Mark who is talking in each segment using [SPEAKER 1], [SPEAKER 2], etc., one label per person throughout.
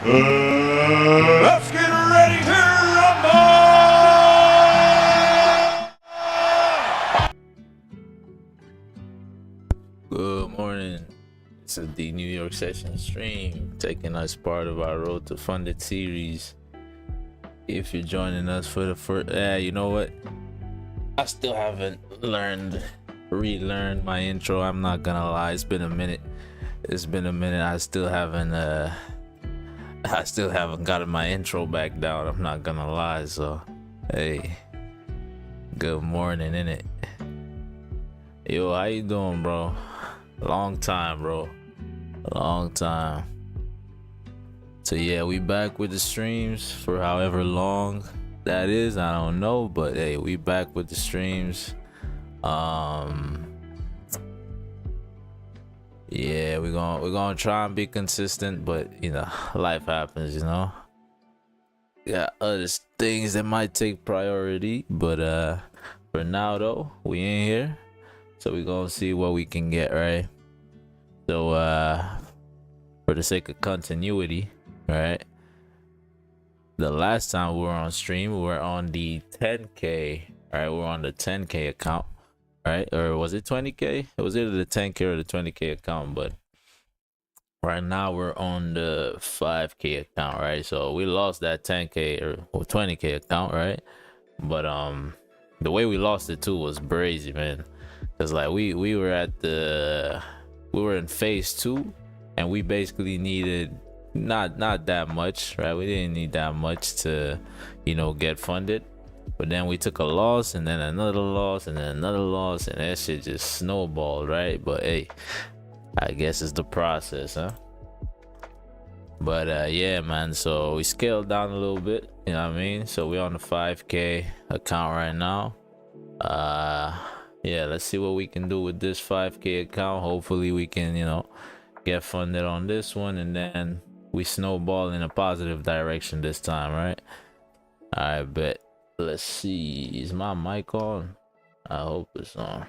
[SPEAKER 1] Let's get ready to rumble!
[SPEAKER 2] Good morning. This is the New York session stream, taking us part of our Road to Funded series. If you're joining us for the first, you know what? I still haven't relearned my intro. I'm not gonna lie, it's been a minute. I still haven't gotten my intro back down. I'm not gonna lie. So, hey, good morning, innit? Yo, how you doing, bro? Long time, bro. Long time. So yeah, we back with the streams for however long that is. I don't know, but hey, we back with the streams. Yeah, we're gonna try and be consistent, but you know, life happens, you know. Got other things that might take priority, but for now though, we in here, so we're gonna see what we can get, right? So for the sake of continuity, right, the last time we were on stream, we were on the 10k, right? We're on the 10k account, right? Or was it 20k? It was either the 10k or the 20k account, but right now we're on the 5k account, right? So we lost that 10k or 20k account, right? But the way we lost it too was crazy, man. Cause like we were in phase 2, and we basically needed not that much, right? We didn't need that much to, you know, get funded. But then we took a loss, and then another loss, and then another loss, and that shit just snowballed, right? But hey, I guess it's the process, huh? But yeah, man, so we scaled down a little bit, you know what I mean? So we're on the 5k account right now. Yeah, let's see what we can do with this 5k account. Hopefully we can, you know, get funded on this one, and then we snowball in a positive direction this time, right? I bet. Let's see, is my mic on? I hope it's on.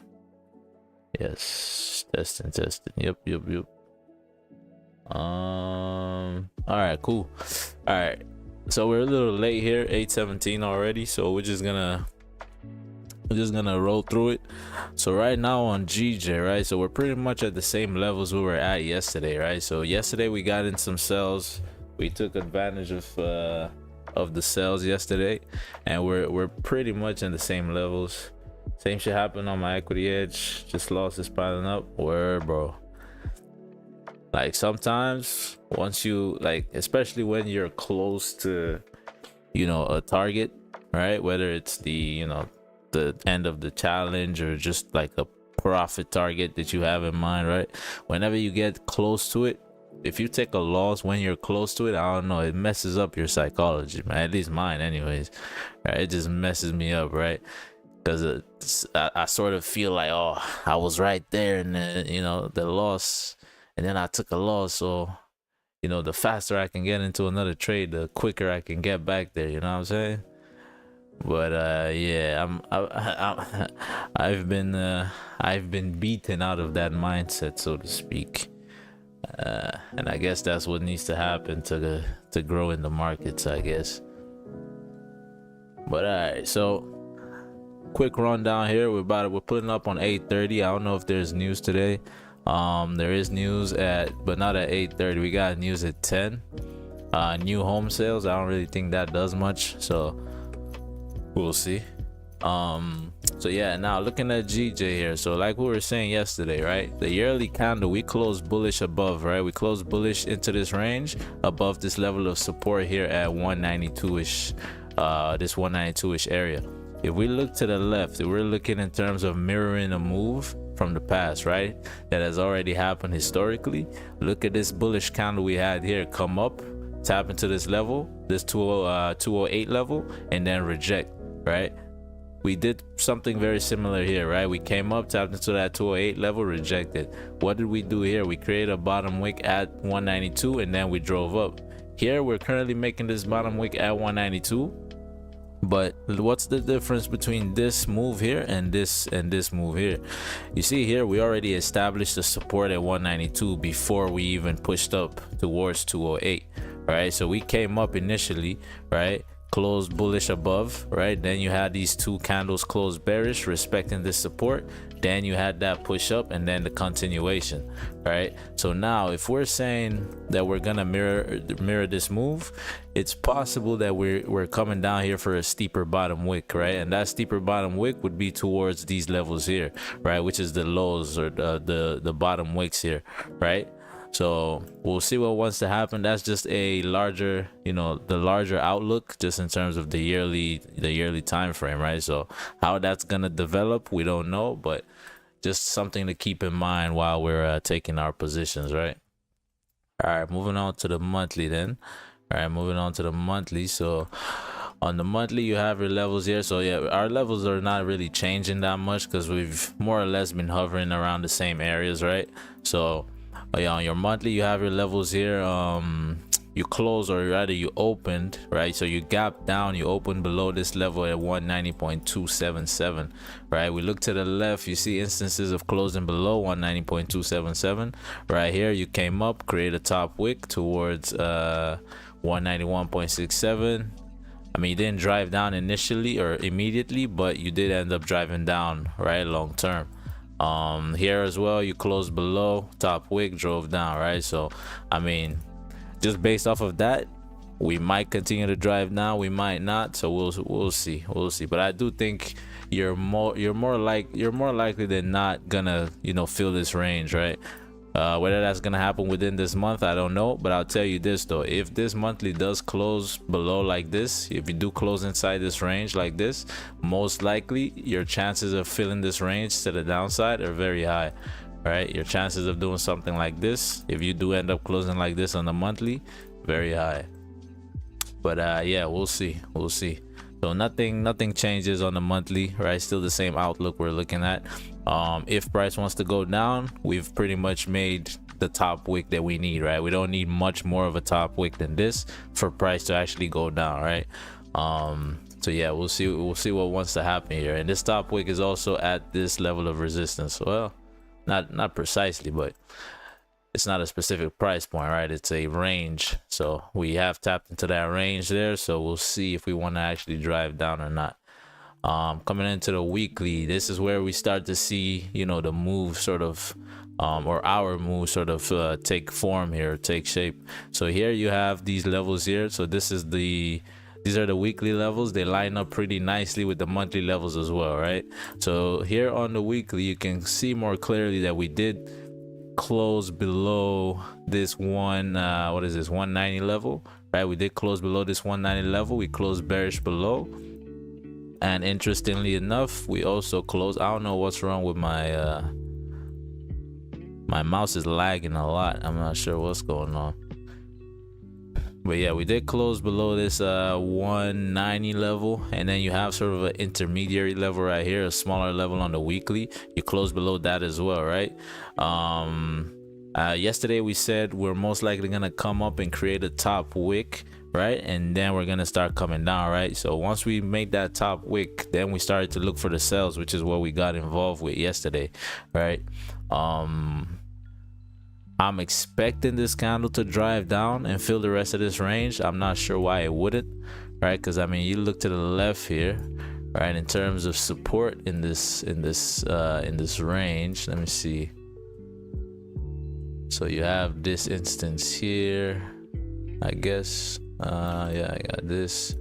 [SPEAKER 2] Yes, testing. Yep. All right, cool. All right, so we're a little late here, 8:17 already, so we're just gonna roll through it. So right now on GJ, right, so we're pretty much at the same levels we were at yesterday, right? So yesterday we got in some sells. We took advantage of the sales yesterday, and we're pretty much in the same levels. Same shit happened on my equity edge. Just losses piling up. Where, bro? Like sometimes once you, like, especially when you're close to, you know, a target, right? Whether it's the, you know, the end of the challenge or just like a profit target that you have in mind, right? Whenever you get close to it, if you take a loss when you're close to it, I don't know, it messes up your psychology, man. At least mine, anyways. Right? It just messes me up, right? Because I sort of feel like, oh, I was right there, and then, you know, the loss, and then I took a loss. So, you know, the faster I can get into another trade, the quicker I can get back there. You know what I'm saying? But yeah, I've been beaten out of that mindset, so to speak. And I guess that's what needs to happen to grow in the markets, I guess. But all right, so quick rundown here. We're putting up on 8:30. I don't know if there's news today. There is news but not at 8:30. We got news at 10. New home sales. I don't really think that does much, so we'll see. So yeah, now looking at GJ here, so like we were saying yesterday, right, the yearly candle, we closed bullish above, right? We closed bullish into this range above this level of support here at 192ish, this 192ish area. If we look to the left, if we're looking in terms of mirroring a move from the past, right, that has already happened historically. Look at this bullish candle we had here come up, tap into this level, this 208 level, and then reject, right? We did something very similar here, right? We came up, tapped into that 208 level, rejected. What did we do here? We created a bottom wick at 192, and then we drove up. Here we're currently making this bottom wick at 192, but what's the difference between this move here and this move here? You see here, we already established the support at 192 before we even pushed up towards 208, right? So we came up initially, right, closed bullish above, right? Then you had these two candles close bearish, respecting this support. Then you had that push up, and then the continuation, right? So now if we're saying that we're gonna mirror this move, it's possible that we're coming down here for a steeper bottom wick, right? And that steeper bottom wick would be towards these levels here, right, which is the lows or the bottom wicks here, right? So we'll see what wants to happen. That's just a larger, the larger outlook, just in terms of the yearly time frame, right? So how that's gonna develop, we don't know, but just something to keep in mind while we're taking our positions, right? All right, moving on to the monthly then. All right, moving on to the monthly. So on the monthly, you have your levels here. So yeah, our levels are not really changing that much because we've more or less been hovering around the same areas, right? So yeah, on your monthly, you have your levels here. You close, or rather you opened, right? So you gap down, you opened below this level at 190.277, right? We look to the left, you see instances of closing below 190.277. Right here, you came up, create a top wick towards 191.67. I mean, you didn't drive down initially or immediately, but you did end up driving down, right, long term. Here as well, you closed below, top wick, drove down, right? So I mean, just based off of that, we might continue to drive down, we might not. So we'll see. But I do think you're more likely than not gonna fill this range, right? Whether that's gonna happen within this month, I don't know, but I'll tell you this though, if this monthly does close below like this, if you do close inside this range like this, most likely your chances of filling this range to the downside are very high, right? Your chances of doing something like this, if you do end up closing like this on the monthly, very high. But yeah, we'll see. So nothing changes on the monthly, right? Still the same outlook we're looking at. If price wants to go down, we've pretty much made the top wick that we need, right? We don't need much more of a top wick than this for price to actually go down, right? So yeah, we'll see what wants to happen here. And this top wick is also at this level of resistance. Well, not precisely, but it's not a specific price point, right? It's a range. So we have tapped into that range there, so we'll see if we want to actually drive down or not. Coming into the weekly, this is where we start to see the move sort of or our move sort of take form here, take shape. So here you have these levels here. So these are the weekly levels. They line up pretty nicely with the monthly levels as well, right? So here on the weekly, you can see more clearly that we did close below this 190 level, right? We did close below this 190 level. We closed bearish below, and interestingly enough, we also closed, I don't know what's wrong with my my mouse is lagging a lot. I'm not sure what's going on, but yeah, we did close below this 190 level, and then you have sort of an intermediary level right here, a smaller level on the weekly. You close below that as well, right? Yesterday we said we're most likely gonna come up and create a top wick, right? And then we're gonna start coming down, right? So once we make that top wick, then we started to look for the sells, which is what we got involved with yesterday, right? I'm expecting this candle to drive down and fill the rest of this range. I'm not sure why it wouldn't, right? Because I mean, you look to the left here, right? In terms of support in this range, let me see. So you have this instance here, I guess. Yeah, I got this.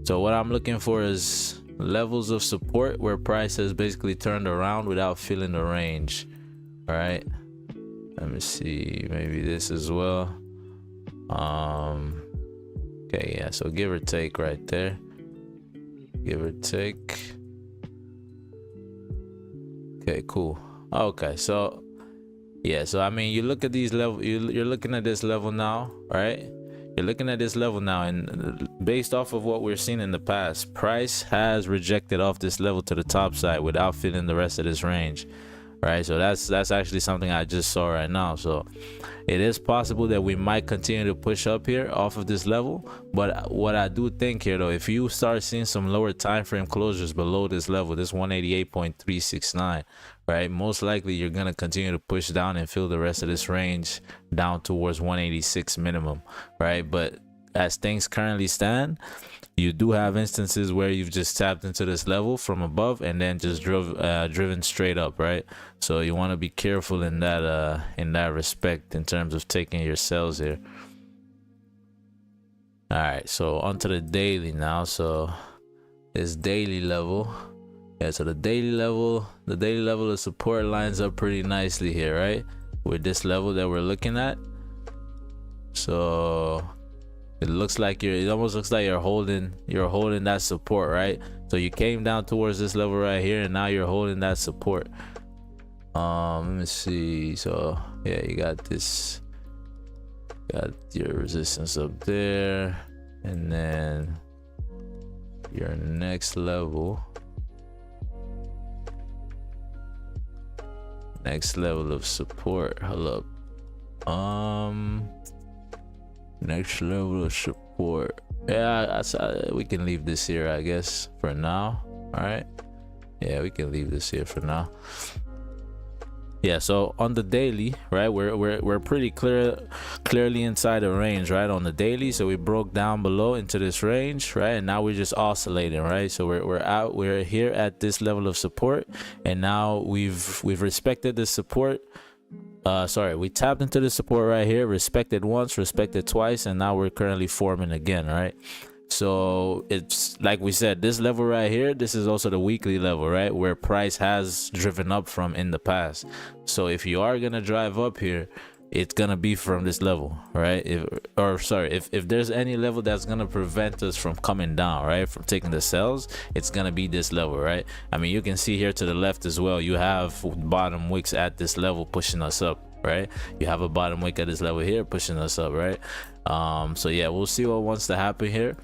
[SPEAKER 2] So what I'm looking for is levels of support where price has basically turned around without filling the range. All right, let me see, maybe this as well. Okay, yeah, so give or take right there, give or take. Okay, cool. Okay, so yeah, so I mean, you look at these levels, you're looking at this level now, right? You're looking at this level now, and based off of what we're seeing in the past, price has rejected off this level to the top side without filling the rest of this range, right? So that's actually something I just saw right now. So it is possible that we might continue to push up here off of this level, but what I do think here though, if you start seeing some lower time frame closures below this level, this 188.369, right, most likely you're gonna continue to push down and fill the rest of this range down towards 186 minimum, right? But as things currently stand, you do have instances where you've just tapped into this level from above and then just driven straight up, right? So you want to be careful in that respect in terms of taking your sells here. All right, so onto the daily now. So this daily level, yeah, so the daily level of support lines up pretty nicely here, right, with this level that we're looking at. So it looks like it almost looks like you're holding that support, right? So you came down towards this level right here, and now you're holding that support. Let me see. So yeah, you got this, got your resistance up there, and then your next level of support. Hold up. Next level of support, yeah, we can leave this here, I guess, for now. All right, yeah, we can leave this here for now. Yeah, so on the daily, right, we're pretty clearly inside the range, right, on the daily. So we broke down below into this range, right, and now we're just oscillating, right? So we're here at this level of support, and now we've respected the support. We tapped into the support right here, respected once, respected twice, and now we're currently forming again, right? So it's like we said, this level right here, this is also the weekly level, right, where price has driven up from in the past. So if you are gonna drive up here, it's gonna be from this level, right? If there's any level that's gonna prevent us from coming down, right, from taking the sells, it's gonna be this level, right? I mean, you can see here to the left as well, you have bottom wicks at this level pushing us up, right? You have a bottom wick at this level here pushing us up, right? So yeah, we'll see what wants to happen here.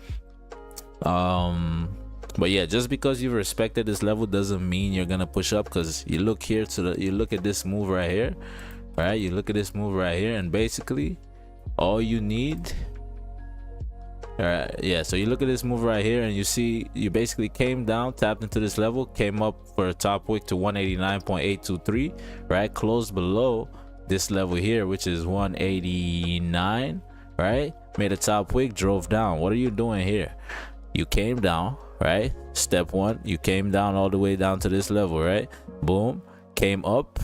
[SPEAKER 2] But yeah, just because you've respected this level doesn't mean you're gonna push up, because you look here you look at this move right here, right? You look at this move right here, and basically all you need, all right, yeah, so you look at this move right here, and you see you basically came down, tapped into this level, came up for a top wick to 189.823, right? Closed below this level here, which is 189, right? Made a top wick, drove down. What are you doing here? You came down, right? Step one, you came down all the way down to this level, right? Boom, came up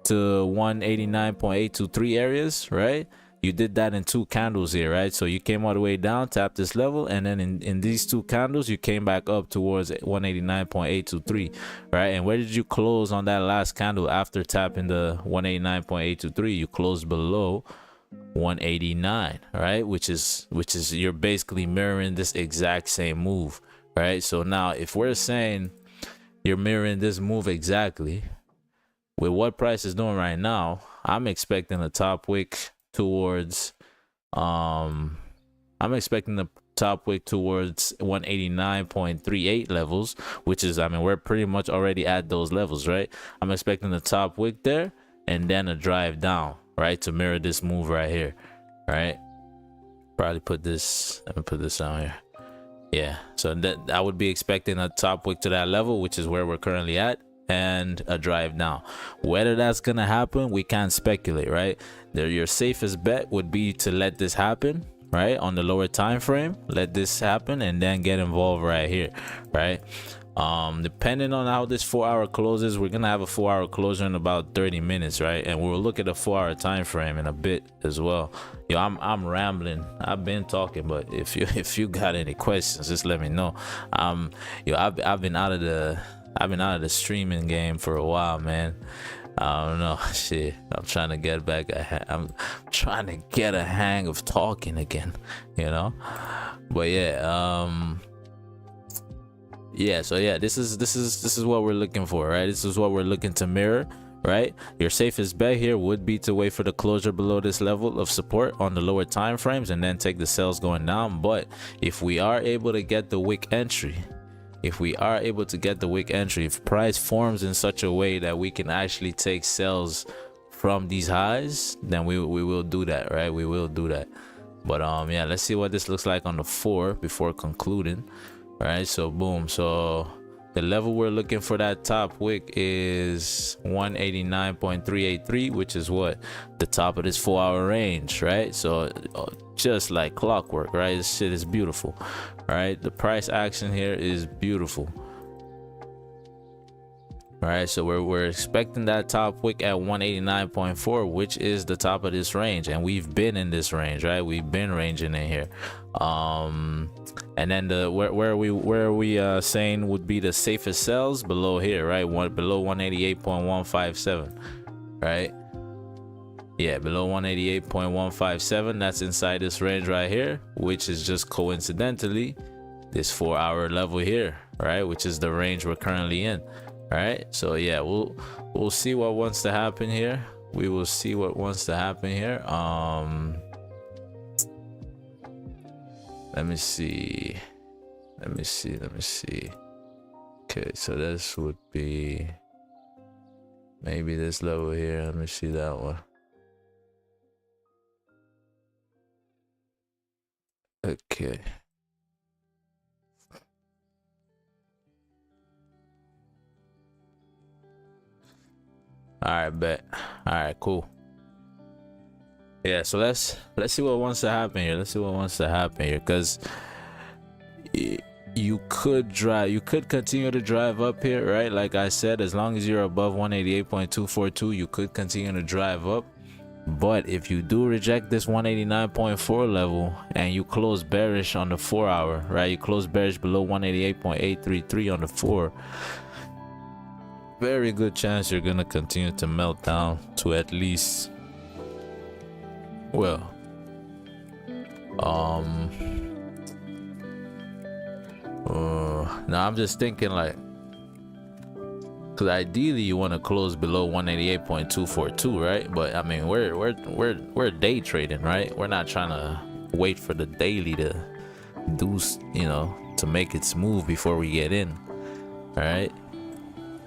[SPEAKER 2] to 189.823 areas, right? You did that in 2 candles here, right? So you came all the way down, tapped this level, and then in these 2 candles you came back up towards 189.823, right? And where did you close on that last candle after tapping the 189.823? You closed below 189, right? Which is you're basically mirroring this exact same move, right? So now if we're saying you're mirroring this move exactly with what price is doing right now, I'm expecting a top wick towards I'm expecting the top wick towards 189.38 levels, which is, I mean, we're pretty much already at those levels, right? I'm expecting the top wick there and then a drive down, right, to mirror this move right here, right? Probably put this, let me put this down here. Yeah, so that I would be expecting a top wick to that level, which is where we're currently at, and a drive down. Whether that's gonna happen, we can't speculate, right? Your safest bet would be to let this happen, right, on the lower time frame, let this happen, and then get involved right here, right? Depending on how this 4-hour closes, we're gonna have a 4-hour closure in about 30 minutes, right? And we'll look at a 4-hour time frame in a bit as well. Yo, I'm rambling, I've been talking, but if you got any questions, just let me know. Yo, I've been out of the streaming game for a while, man. I don't know, shit. I'm trying to get back. I'm trying to get a hang of talking again, you know. But yeah, so yeah, this is what we're looking for, right? This is what we're looking to mirror, right? Your safest bet here would be to wait for the closure below this level of support on the lower time frames and then take the sales going down. But if we are able to get the wick entry, if price forms in such a way that we can actually take sales from these highs, then we will do that, right? We will do that. But yeah, let's see what this looks like on the 4 before concluding. All right, so boom. So the level we're looking for that top wick is 189.383, which is what, the top of this 4-hour range, right? So just like clockwork, right? This shit is beautiful. All right, the price action here is beautiful. All right, so we're expecting that top wick at 189.4, which is the top of this range, and we've been in this range, right? We've been ranging in here. And then where are we saying would be the safest sells? Below here, right? Below 188.157, right? Yeah, below 188.157. That's inside this range right here, which is just coincidentally this 4-hour level here, right? Which is the range we're currently in. All right, so yeah, we'll see what wants to happen here. We will see what wants to happen here. Let me see. Okay, so this would be maybe this level here. Let me see that one. Okay. All right, bet. All right, cool. Yeah, so let's see what wants to happen here. Because you could continue to drive up here, right? Like I said, as long as you're above 188.242, you could continue to drive up. But if you do reject this 189.4 level and you close bearish on the 4-hour, right? You close bearish below 188.833 on the 4, very good chance you're gonna continue to melt down to at least, well, now I'm just thinking, like, because ideally you want to close below 188.242, right? But I mean, we're day trading, right? We're not trying to wait for the daily to do, you know, to make its move before we get in. All right,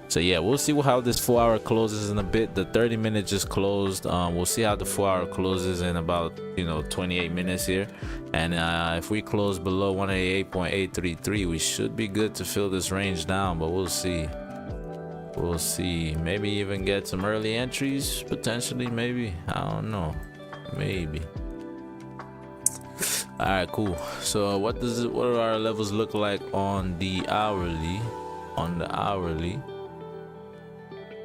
[SPEAKER 2] so yeah, we'll see how this 4-hour closes in a bit. The 30-minute just closed. We'll see how the 4-hour closes in about, you know, 28 minutes here. And if we close below 188.833, we should be good to fill this range down, but we'll see. We'll see. Maybe even get some early entries potentially. Maybe, I don't know, maybe. All right, cool. So what do our levels look like on the hourly?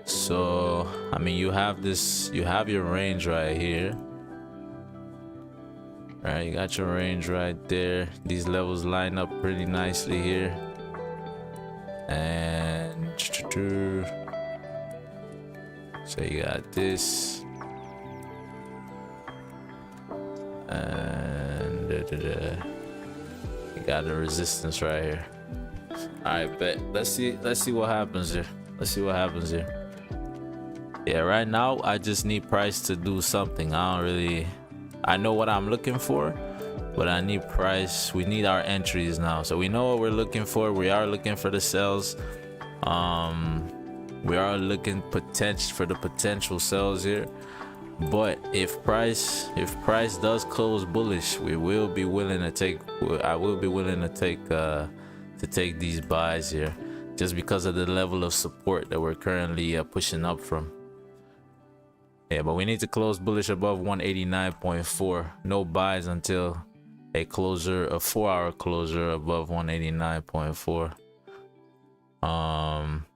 [SPEAKER 2] So I mean, you have your range right here, right? You got your range right there. These levels line up pretty nicely here, and so you got this, and you got the resistance right here. All right, bet. Let's see what happens here. Yeah, right now I just need price to do something. I know what I'm looking for, but I need price. We need our entries now, so we know what we're looking for. We are looking for the sales. We are looking for the potential sales here. But if price does close bullish, I will be willing to take these buys here, just because of the level of support that we're currently pushing up from. Yeah, but we need to close bullish above 189.4. No buys until a 4-hour closure above 189.4.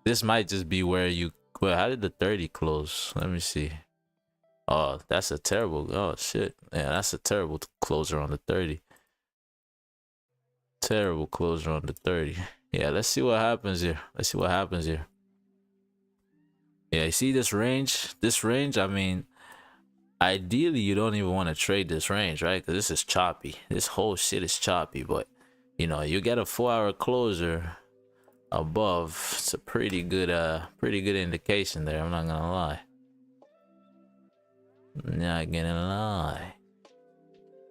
[SPEAKER 2] This might just be where you, well, how did the 30 close? Let me see. Oh, that's a terrible, oh shit. Yeah, that's a terrible closer on the 30. Terrible closer on the 30. Yeah, let's see what happens here. Let's see what happens here. Yeah, you see this range? This range, I mean, ideally you don't even want to trade this range, right? Because this is choppy. This whole shit is choppy. But you know, you get a 4-hour closer above, it's a pretty good indication there. I'm not gonna lie. Not gonna lie.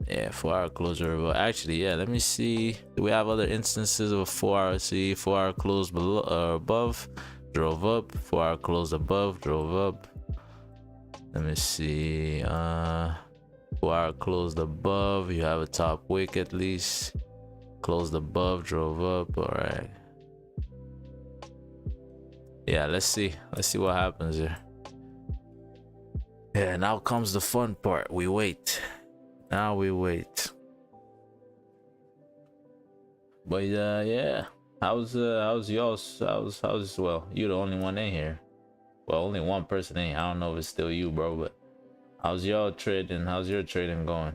[SPEAKER 2] Yeah, 4-hour closer above. Actually, yeah, let me see. Do we have other instances of a 4-hour? See, 4-hour close below or above, drove up. 4-hour close above, drove up. Let me see. 4-hour closed above. You have a top wick at least. Closed above, drove up. All right. Yeah, let's see. Let's see what happens here. Yeah, now comes the fun part. We wait. Now we wait. But yeah. How's y'all's? How's well? You're the only one in here. Well, only one person in here. I don't know if it's still you, bro. But how's y'all trading? How's your trading going?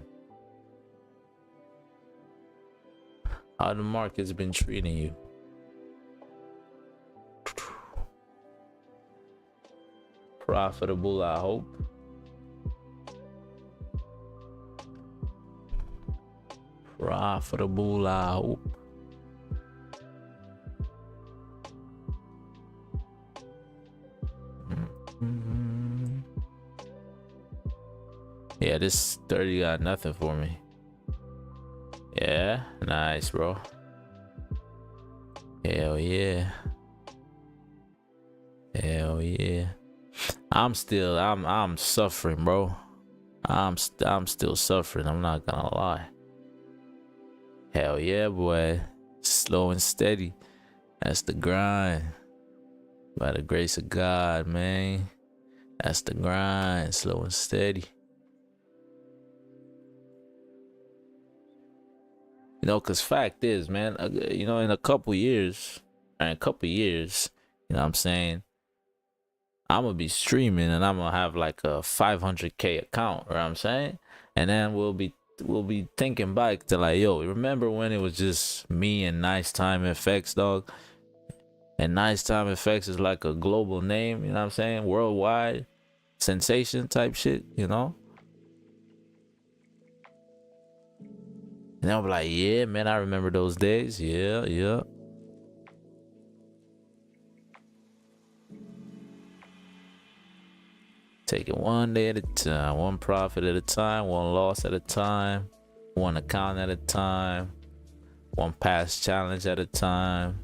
[SPEAKER 2] How the market's been treating you? Profitable, I hope. Profitable, I hope. Yeah, this 30 got nothing for me. Yeah, nice, bro. Hell yeah. Hell yeah. I'm suffering, bro. I'm still suffering. I'm not gonna lie. Hell yeah, boy. Slow and steady. That's the grind. By the grace of God, man. That's the grind. Slow and steady. You know, cause fact is, man, you know, in a couple years, you know what I'm saying, I'm gonna be streaming and I'm gonna have like a 500K account, you know what I'm saying? And then we'll be thinking back to like, yo, remember when it was just me and Nice Time FX, dog? And Nice Time FX is like a global name, you know what I'm saying? Worldwide sensation type shit, you know? And I'll be like, yeah, man, I remember those days. Yeah. Take it one day at a time, one profit at a time, one loss at a time, one account at a time, one past challenge at a time.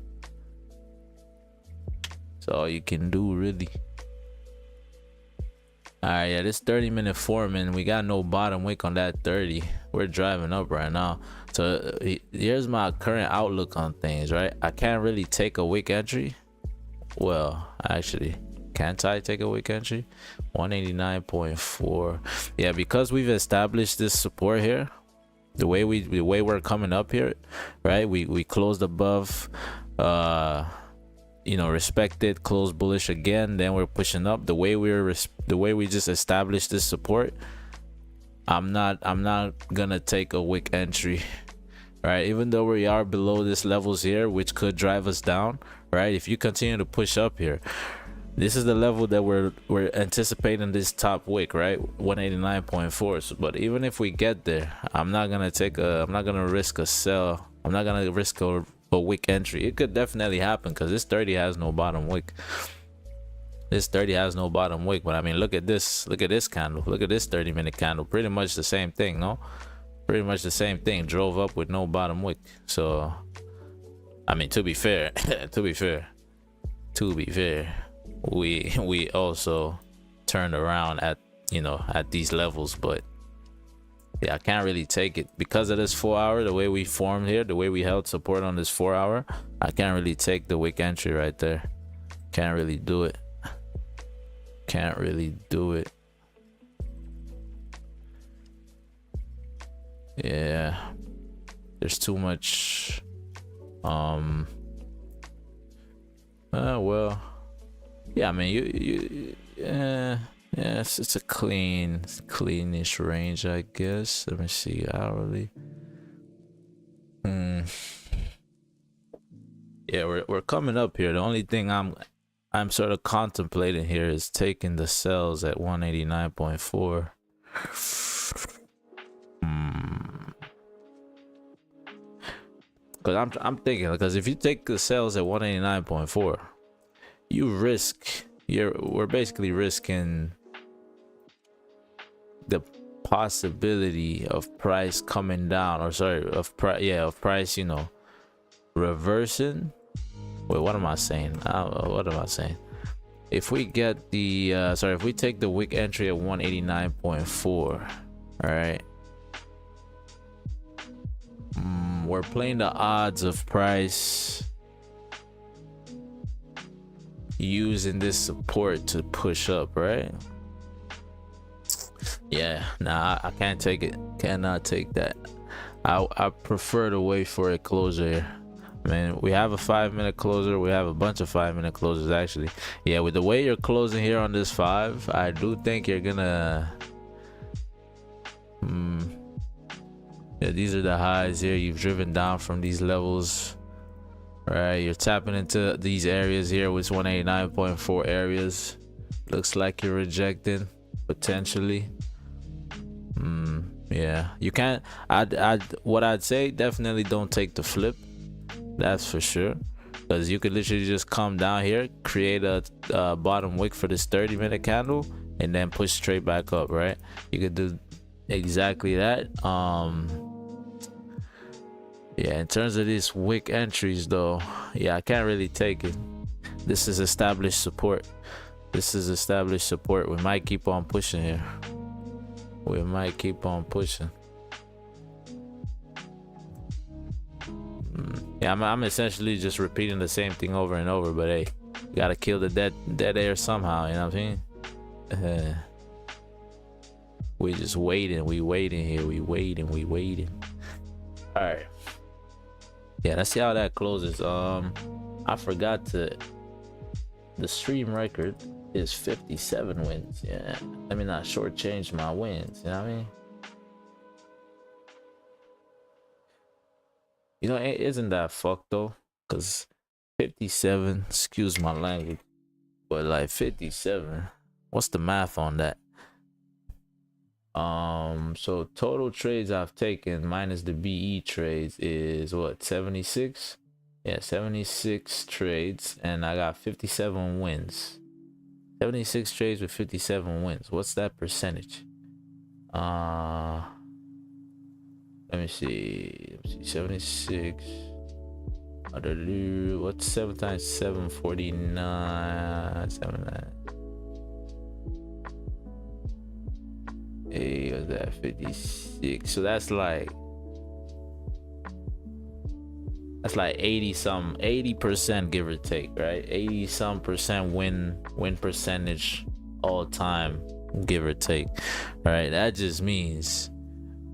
[SPEAKER 2] That's all you can do, really. All right, yeah, this 30-minute foreman, we got no bottom wick on that 30. We're driving up right now. So here's my current outlook on things, right? I can't really take a wick entry. Well, actually, can't I take a wick entry? 189.4. Yeah, because we've established this support here, the way we're coming up here, right? We closed above, you know, respected, closed bullish again, then we're pushing up. The way we just established this support, I'm not gonna take a wick entry, right? Even though we are below this levels here, which could drive us down, right? If you continue to push up here, this is the level that we're anticipating this top wick, right? 189.4. So, but even if we get there, I'm not gonna risk a sell. I'm not gonna risk a wick entry. It could definitely happen because this 30 has no bottom wick. This 30 has no bottom wick. But I mean, look at this candle. Look at this 30-minute candle. Pretty much the same thing, no? Pretty much the same thing. Drove up with no bottom wick. So I mean, to be fair, we also turned around at, you know, at these levels. But yeah, I can't really take it because of this 4 hour, the way we formed here, the way we held support on this 4 hour. I can't really take the wick entry right there. Can't really do it. Can't really do it. Yeah. there's too much well, yeah, I mean, yeah, it's a cleanish range, I guess. Let me see, hourly. Yeah, we're coming up here. The only thing I'm sort of contemplating here is taking the sells at 189.4. Because I'm thinking, because if you take the sales at 189.4, we're basically risking the possibility of price coming down, or sorry, of price, you know, reversing. Wait, what am I saying? What am I saying? If we get the if we take the wick entry at 189.4, all right, we're playing the odds of price using this support to push up, right? Yeah, nah, I can't take it. Cannot take that. I prefer to wait for a closer here. I mean, we have a 5-minute closer. We have a bunch of 5-minute closers, actually. Yeah, with the way you're closing here on this 5, I do think you're gonna yeah, these are the highs here. You've driven down from these levels, right? You're tapping into these areas here, with 189.4 areas. Looks like you're rejecting potentially. Yeah, you can't. What I'd say, definitely don't take the flip. That's for sure, because you could literally just come down here, create a bottom wick for this 30-minute candle, and then push straight back up, right? You could do exactly that. Yeah, in terms of these wick entries though, yeah, I can't really take it. This is established support. We might keep on pushing here. Yeah, I'm essentially just repeating the same thing over and over, but hey, you gotta kill the dead air somehow, you know what I mean? We just waiting, we waiting. All right, yeah, let's see how that closes. I forgot the stream record is 57 wins. Yeah, let me not shortchange my wins, you know what I mean? You know, isn't that fucked though? Because 57, excuse my language, but like 57, what's the math on that? So total trades I've taken minus the BE trades is what, 76? Yeah, 76 trades, and I got 57 wins. 76 trades with 57 wins. What's that percentage? Let me see. 76. What's 7 times 7? 49. 79. Hey, what's that? 56. So that's like 80%, give or take, right? 80 some percent win percentage all time, give or take. All right, that just means,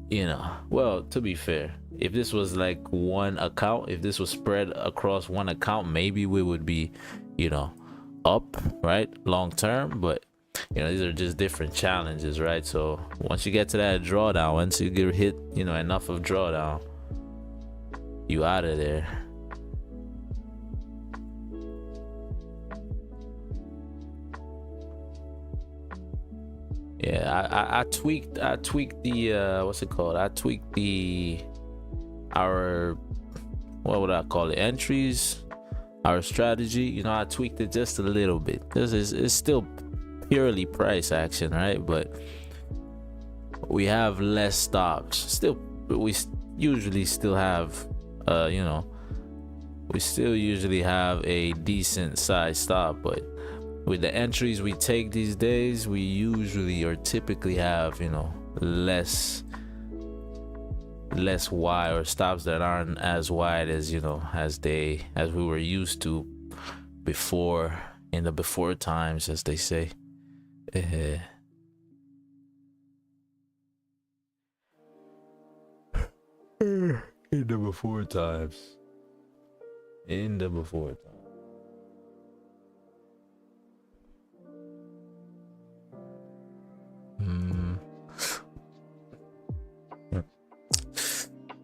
[SPEAKER 2] you know, well, to be fair, if this was like one account, if this was spread across one account, maybe we would be, you know, up, right, long term. But you know, these are just different challenges, right? So once you get to that drawdown, once you get hit, you know, enough of drawdown, you out of there. Yeah, I tweaked the what's it called? I tweaked our, what would I call it, entries, our strategy. You know, I tweaked it just a little bit. It's still purely price action, right? But we have less stops. Still, we usually still have you know, we still usually have a decent size stop, but with the entries we take these days, we usually or typically have, you know, less wide, or stops that aren't as wide as, you know, as we were used to before, in the before times, as they say. In the before times. In the before times.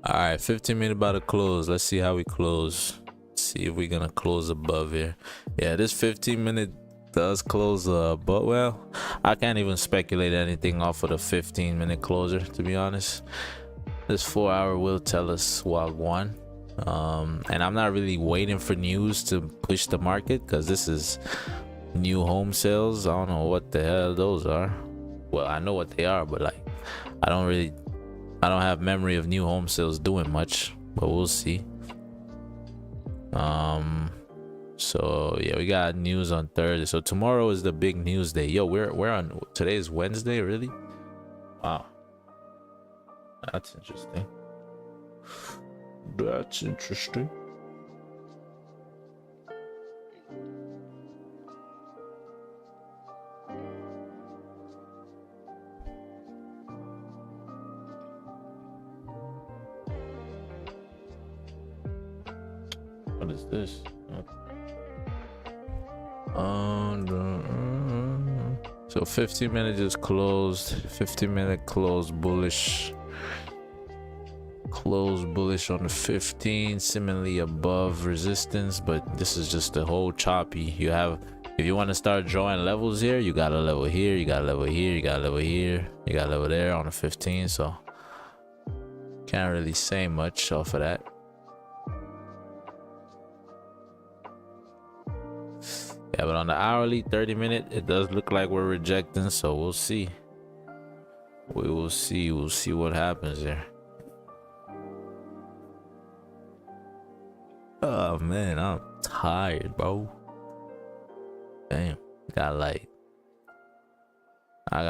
[SPEAKER 2] All right, 15 minutes about to close. Let's see how we close. See if we're gonna close above here. Yeah, this 15-minute does close but well, I can't even speculate anything off of the 15-minute closer, to be honest. This 4 hour will tell us Wagwan. And I'm not really waiting for news to push the market, because this is new home sales. I don't know what the hell those are. Well, I know what they are, but like I don't have memory of new home sales doing much, but we'll see. So yeah, we got news on Thursday. So tomorrow is the big news day. Yo, we're on, today is Wednesday, really? Wow, that's interesting. That's interesting. What is this? So 15 minutes is closed. 15-minute close bullish. Close bullish on the 15, similarly above resistance, but this is just the whole choppy. You have, if you want to start drawing levels here, you got a level here, you got a level here, you got a level here, you got a level there on the 15. So can't really say much off of that. Yeah, but on the hourly 30-minute, it does look like we're rejecting, so we'll see. We will see. We'll see what happens there. Oh man, I'm tired, bro. Damn, I got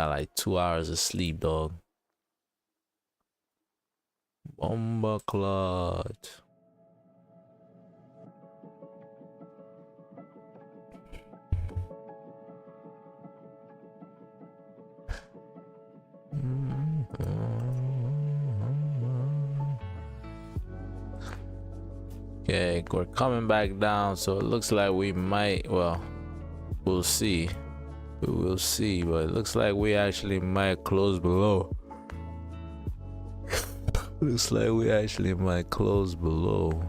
[SPEAKER 2] like 2 hours of sleep, dog. Bomba clot. Okay, we're coming back down, so it looks like we might, well, we'll see. We will see, but it looks like we actually might close below. Looks like we actually might close below.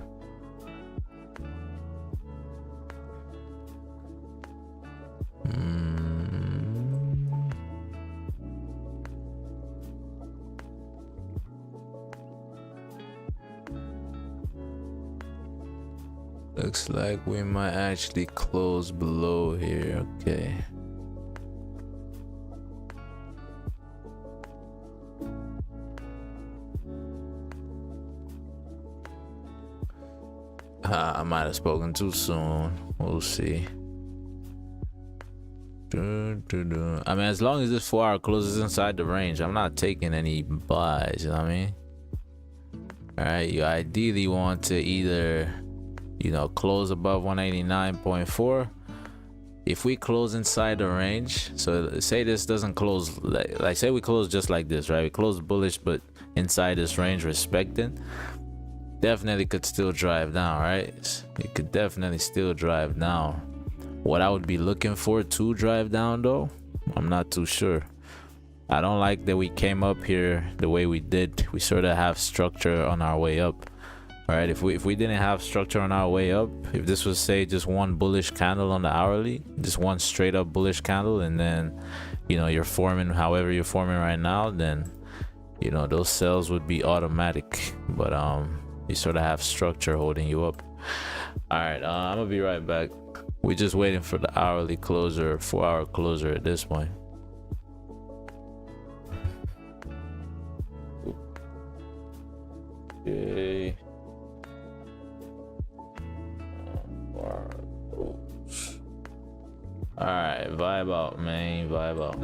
[SPEAKER 2] Looks like we might actually close below here. Okay. I might have spoken too soon. We'll see. I mean, as long as this 4 hour closes inside the range, I'm not taking any buys, you know what I mean? Alright, you ideally want to either, you know, close above 189.4. If we close inside the range, so say this doesn't close, like say we close just like this, right? We close bullish, but inside this range respecting, definitely could still drive down, right? It could definitely still drive down. What I would be looking for to drive down, though, I'm not too sure. I don't like that we came up here the way we did. We sort of have structure on our way up. All right, if we didn't have structure on our way up, if this was, say, just one bullish candle on the hourly, just one straight up bullish candle, and then, you know, you're forming however you're forming right now, then, you know, those sells would be automatic. But you sort of have structure holding you up. All right, I'm gonna be right back. We're just waiting for the hourly closer, 4 hour closer at this point. Okay. All right, vibe out, man, vibe out.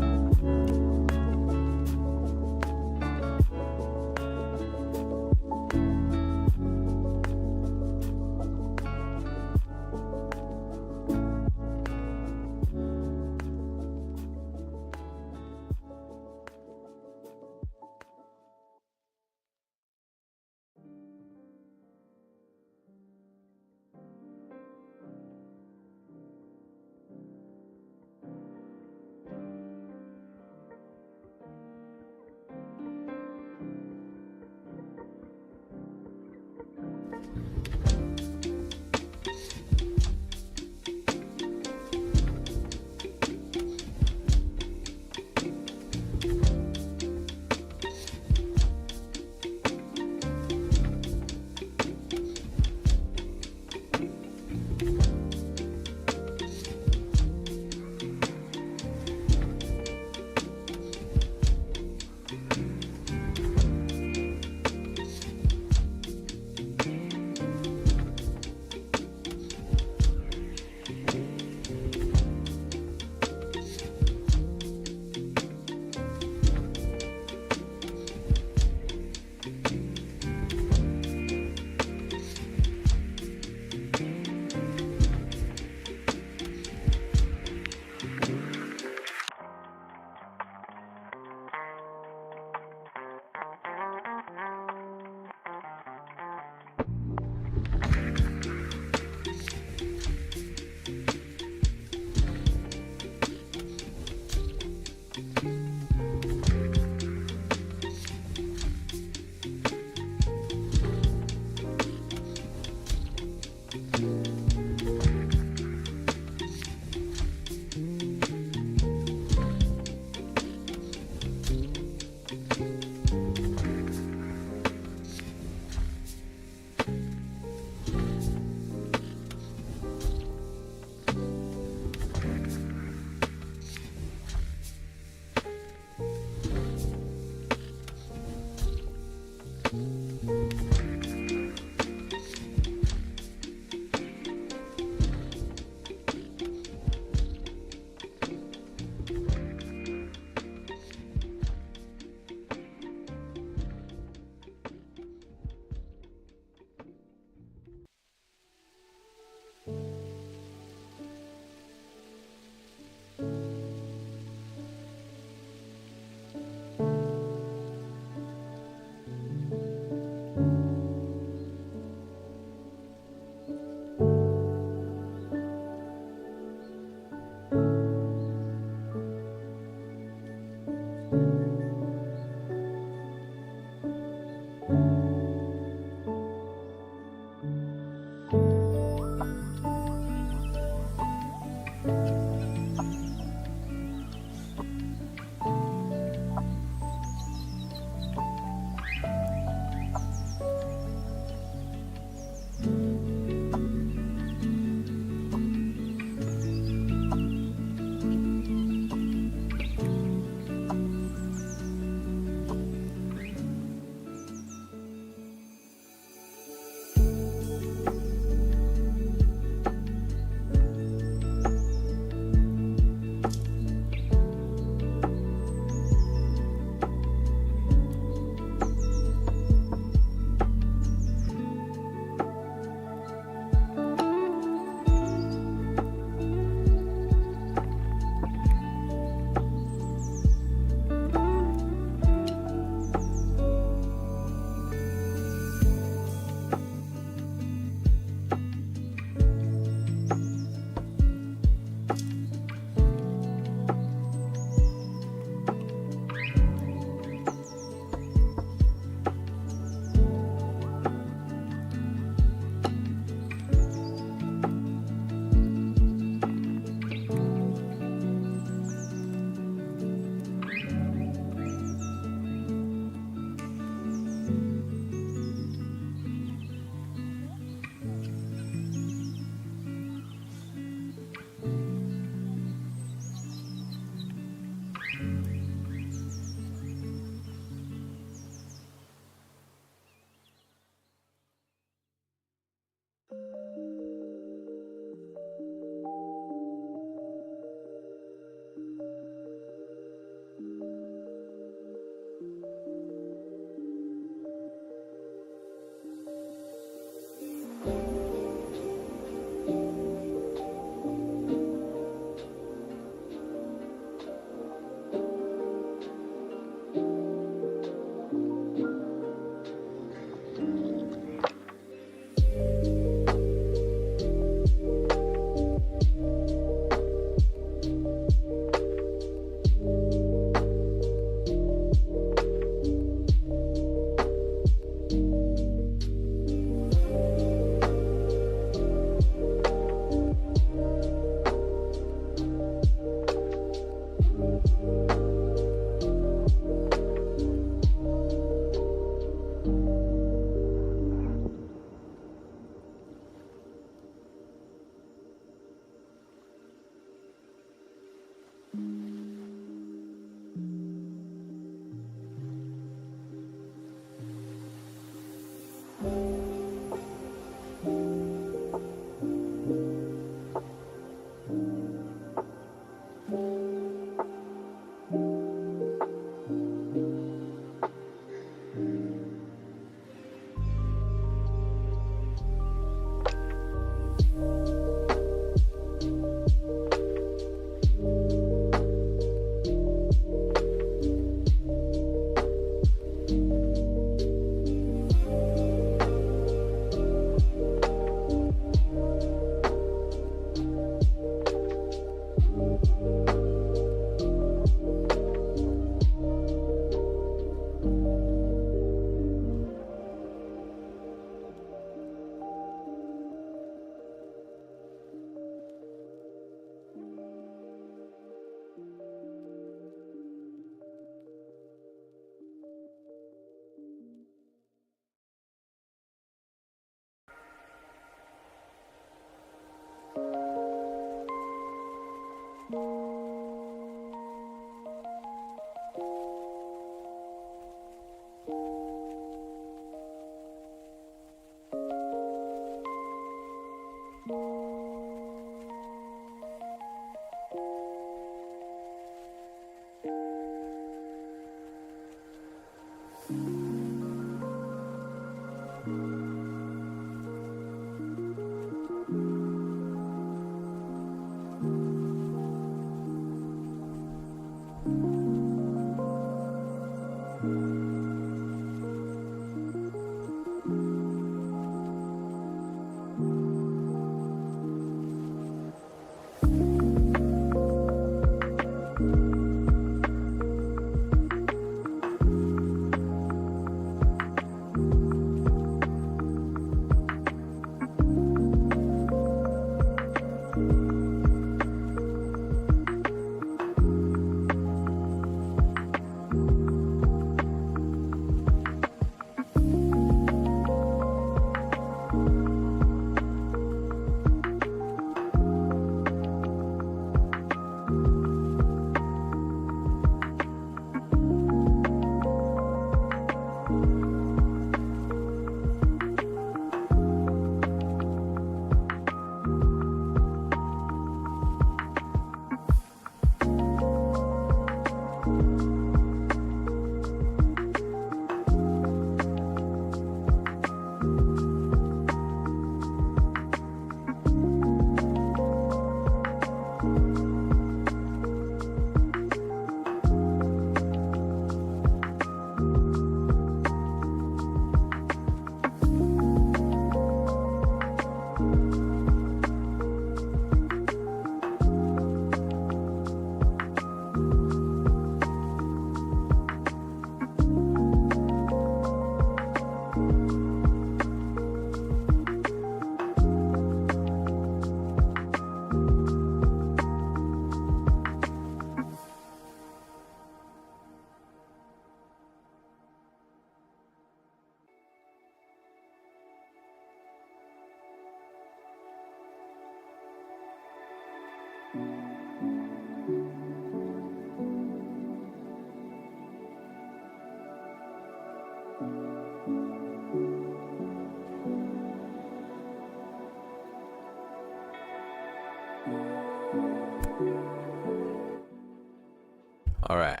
[SPEAKER 2] All right,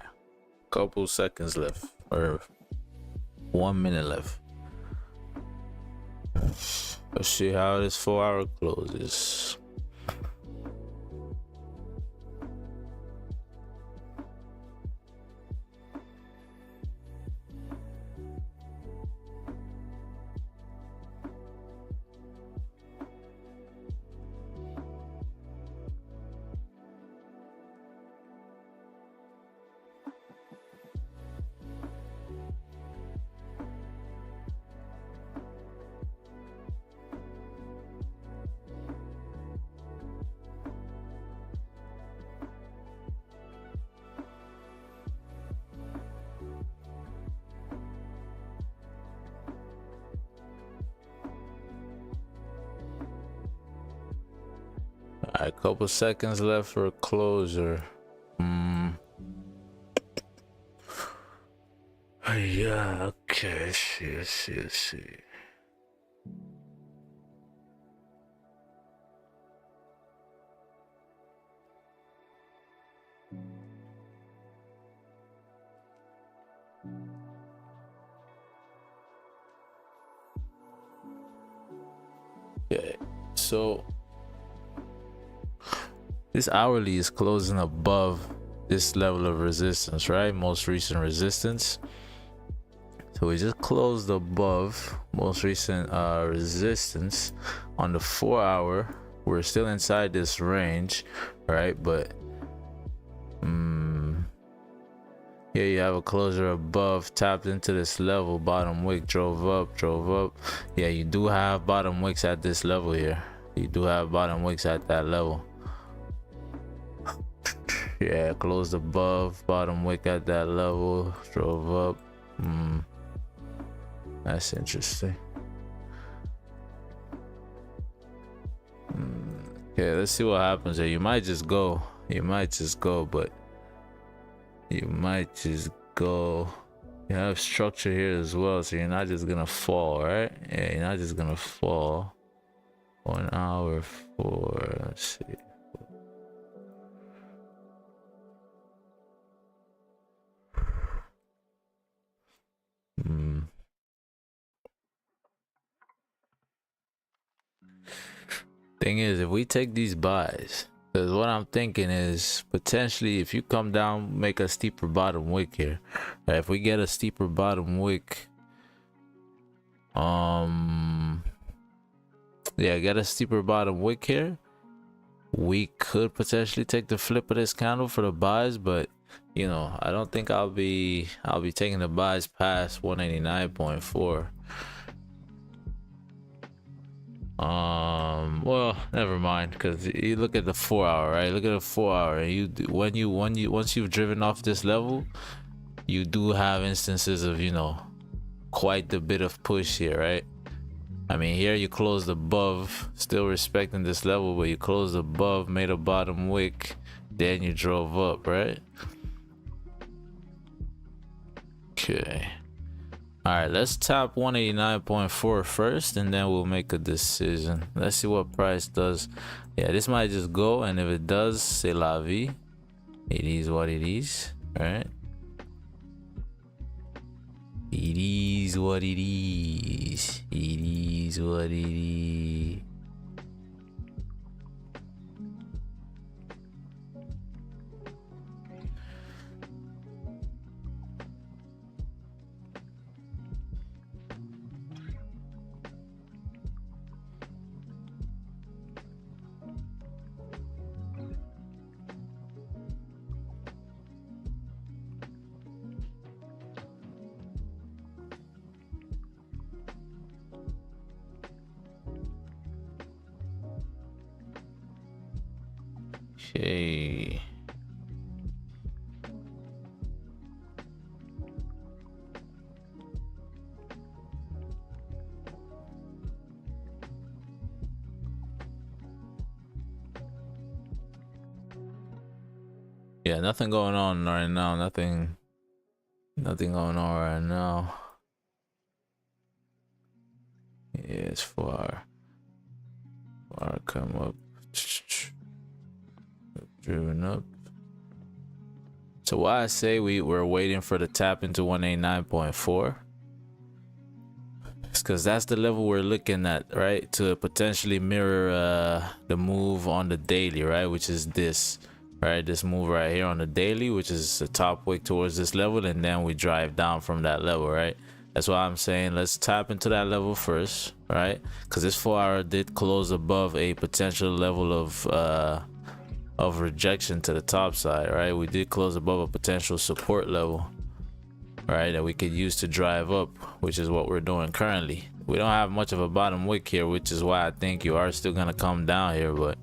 [SPEAKER 2] couple seconds left, or 1 minute left. Let's see how this 4-hour closes. All right, couple seconds left for a closer. Yeah, okay, let's see. Okay, so this hourly is closing above this level of resistance, right? Most recent resistance. So we just closed above most recent resistance on the 4 hour. We're still inside this range, right? But here you have a closure above, tapped into this level, bottom wick, drove up. Yeah, you do have bottom wicks at this level here. You do have bottom wicks at that level. Yeah, closed above, bottom wick at that level, drove up. That's interesting. Okay, let's see what happens here. You might just go, but you might just go. You have structure here as well, so you're not just gonna fall, right? Yeah, you're not just gonna fall. 1 hour for, let's see. Thing is, if we take these buys, because what I'm thinking is potentially if you come down, make a steeper bottom wick here. Right, if we get a steeper bottom wick, yeah, get a steeper bottom wick here, we could potentially take the flip of this candle for the buys, but you know, I don't think I'll be taking the buys past 189.4. Well, never mind, because you look at the 4 hour, right? Look at the 4 hour, and once you've driven off this level, you do have instances of, you know, quite a bit of push here, right? I mean, here you closed above, still respecting this level, but you closed above, made a bottom wick, then you drove up, right? Okay. All right, let's tap 189.4 first, and then we'll make a decision. Let's see what price does. Yeah, this might just go, and if it does, c'est la vie. It is what it is, right? It is what it is. It is what it is. Okay. Yeah, nothing going on right now. Nothing going on right now. Yeah, it's far come up. Driven up. So why I say we're waiting for the tap into 189.4, it's because that's the level we're looking at, right? To potentially mirror the move on the daily, right? Which is this, right? This move right here on the daily, which is the top wick towards this level, and then we drive down from that level, right? That's why I'm saying let's tap into that level first, right? Because this 4 hour did close above a potential level of rejection to the top side, right? We did close above a potential support level, right, that we could use to drive up, which is what we're doing currently. We don't have much of a bottom wick here, which is why I think you are still gonna come down here, but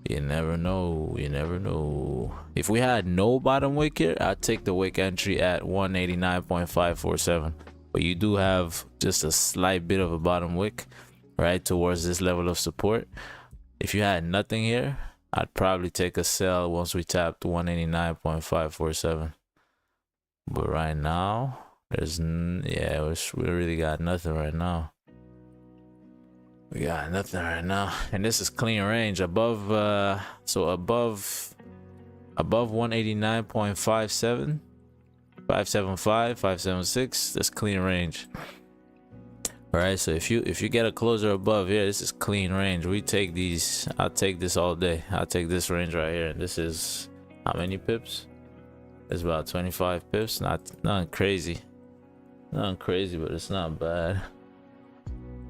[SPEAKER 2] you never know. You never know. If we had no bottom wick here, I'd take the wick entry at 189.547, but you do have just a slight bit of a bottom wick, right, towards this level of support. If you had nothing here, I'd probably take a sell once we tap to 189.547. But right now, we really got nothing right now. We got nothing right now, and this is clean range above. So above 189.57, 575, 576. That's clean range. All right. So if you get a closer above here, this is clean range. We take these. I'll take this all day. I'll take this range right here. And this is how many pips? It's about 25 pips. Nothing crazy. Nothing crazy, but it's not bad.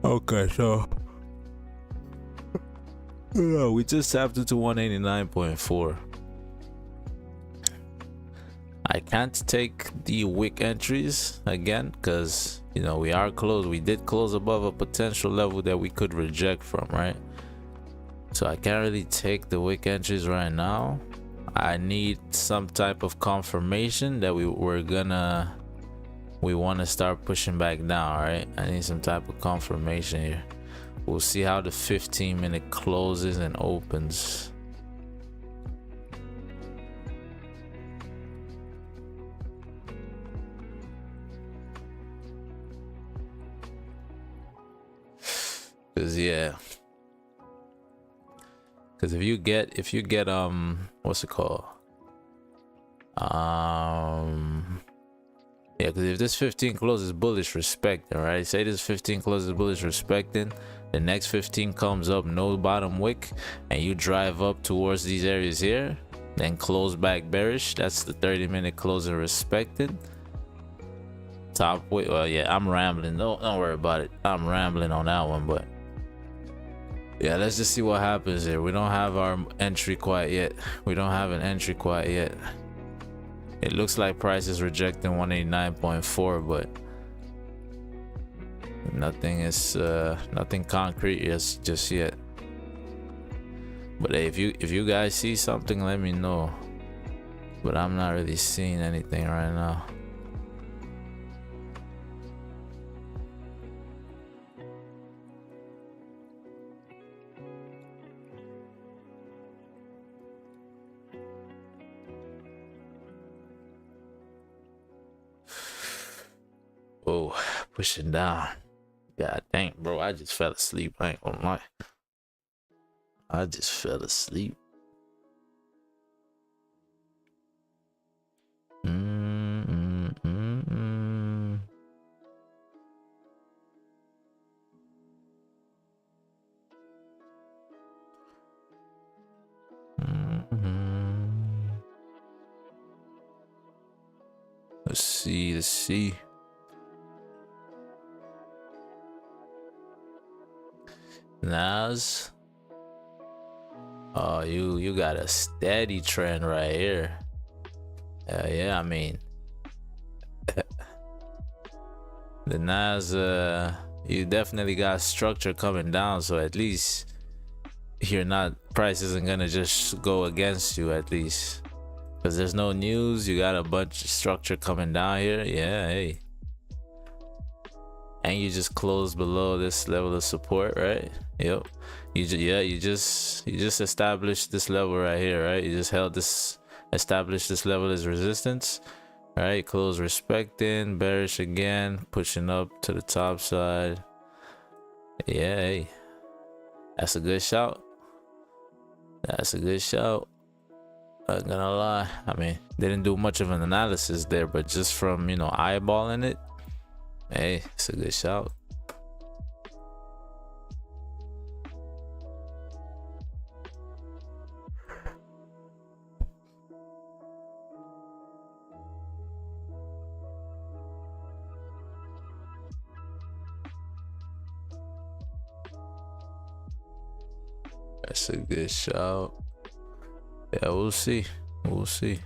[SPEAKER 2] Okay, so we just tapped into 189.4. I can't take the wick entries again because we are closed. We did close above a potential level that we could reject from, right? So I can't really take the wick entries right now. I need some type of confirmation that we want to start pushing back down, right? I need some type of confirmation here. We'll see how the 15-minute closes and opens. Cause if you get what's it called? Yeah, because if this 15 closes bullish respecting, right? Say this 15 closes bullish respecting, the next 15 comes up, no bottom wick, and you drive up towards these areas here, then close back bearish. That's the 30-minute closing respecting. Top wick. Well, yeah, I'm rambling. Don't worry about it. I'm rambling on that one, but yeah, let's just see what happens here. We don't have our entry quite yet. We don't have an entry quite yet. It looks like price is rejecting 189.4, but nothing concrete just yet. But hey, if you guys see something, let me know. But I'm not really seeing anything right now. Oh, pushing down. God dang, bro, I just fell asleep. I ain't gonna lie. I just fell asleep. Let's see. Nas. Oh, you got a steady trend right here. Yeah, I mean the Nas, you definitely got structure coming down, so at least price isn't gonna just go against you, at least because there's no news. You got a bunch of structure coming down here. Yeah, hey, and you just closed below this level of support, right? Yep. You just established this level right here, right? You just established this level as resistance. All right, close respecting, bearish again, pushing up to the top side. Yeah, hey, that's a good shout. That's a good shout. Not gonna lie. I mean, didn't do much of an analysis there, but just from eyeballing it, hey, it's a good shout. That's a good shout. Yeah, we'll see. We'll see.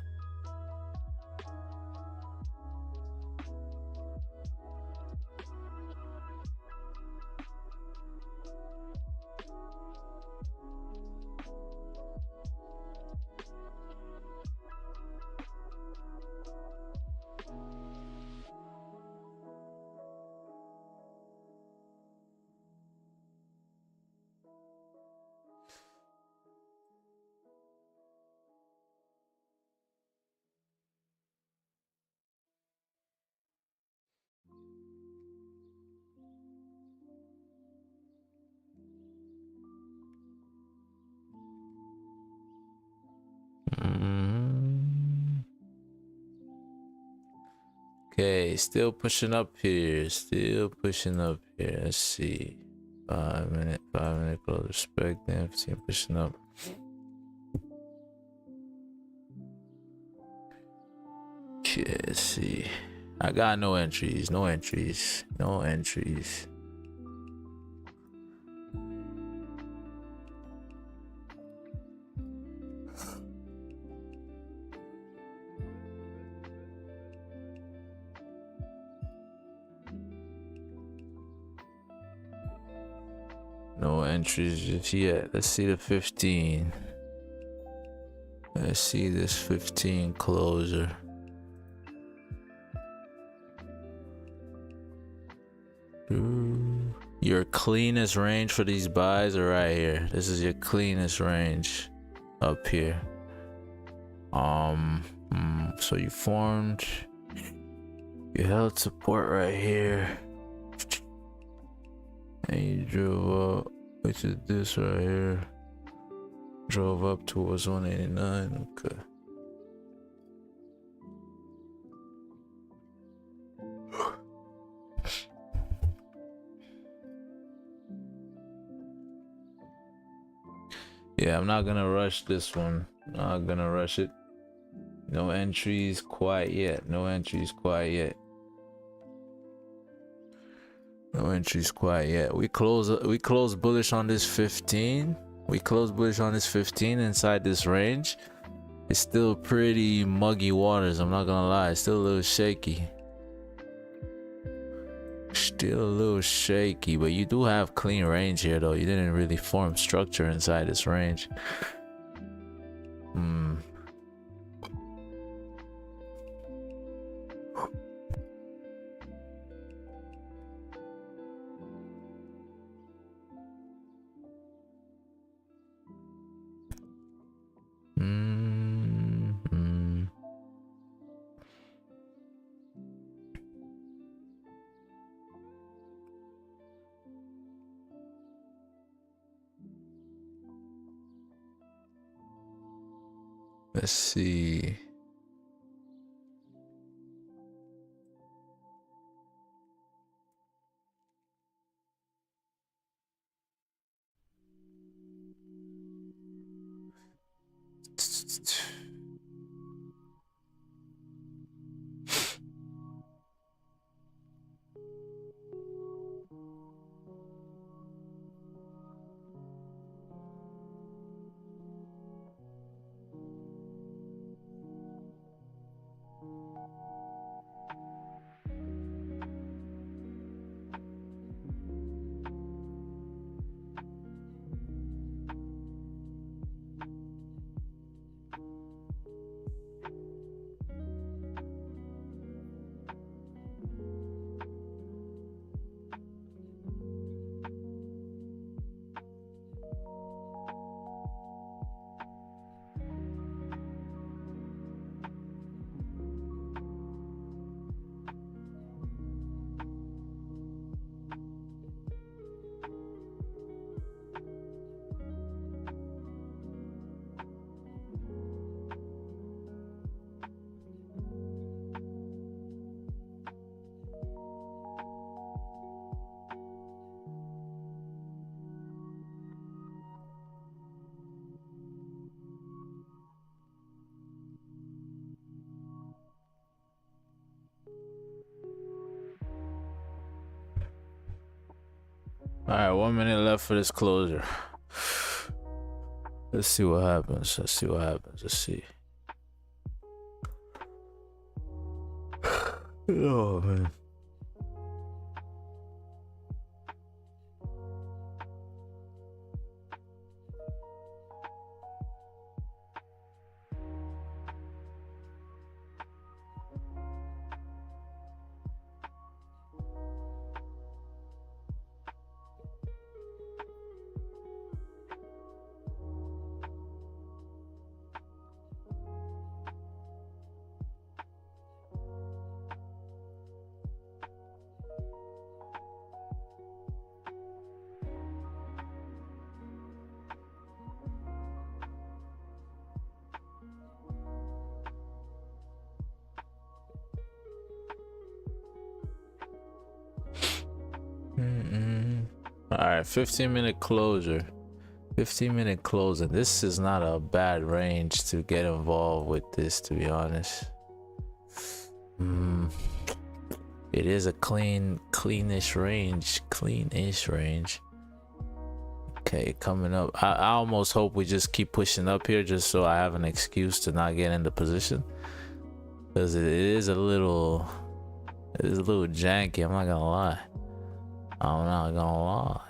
[SPEAKER 2] Okay, still pushing up here. Still pushing up here. Let's see. 5 minute close respect. Then 15 pushing up. Okay, let's see. I got no entries. No entries. No entries. No entries just yet. Let's see the 15. Let's see this 15 closer. Your cleanest range for these buys are right here. This is your cleanest range up here. So you formed, you held support right here, and you drove up, which is this right here. Drove up towards 189. Okay. Yeah, I'm not gonna rush this one. Not gonna rush it. No entries quite yet. No entries quite yet. No entries quite yet. We close bullish on this 15. We close bullish on this 15 inside this range. It's still pretty muggy waters, I'm not gonna lie. It's still a little shaky. Still a little shaky, but you do have clean range here though. You didn't really form structure inside this range. Let's see. All right, 1 minute left for this closer. Let's see what happens. Let's see what happens. Let's see. Oh man. right, 15-minute closure. 15-minute closing. This is not a bad range to get involved with this, to be honest. It is a cleanish range. Okay, coming up. I almost hope we just keep pushing up here just so I have an excuse to not get into position. Because it is a little janky, I'm not gonna lie. I'm not gonna lie.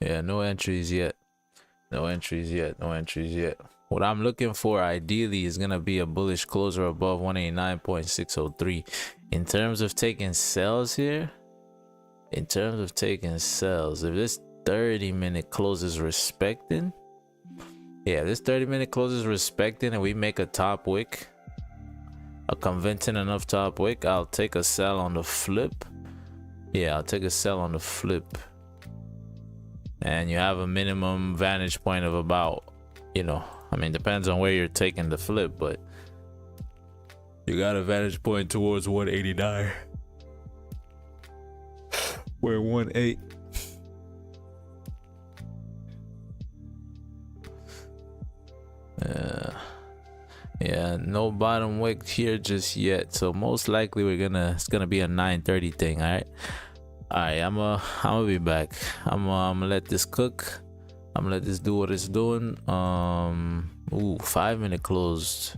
[SPEAKER 2] Yeah, no entries yet. No entries yet. What I'm looking for ideally is gonna be a bullish closer above 189.603. In terms of taking sells here, if this 30-minute closes respecting, this 30-minute closes respecting, and we make a top wick, a convincing enough top wick, I'll take a sell on the flip. I'll take a sell on the flip. And you have a minimum vantage point of about, I mean, depends on where you're taking the flip, but you got a vantage point towards 189. We're 1.8. Yeah, no bottom wick here just yet. So most likely it's gonna be a 9:30 thing. All right, I'm gonna be back. I'm gonna let this cook. I'm gonna let this do what it's doing. 5-minute closed.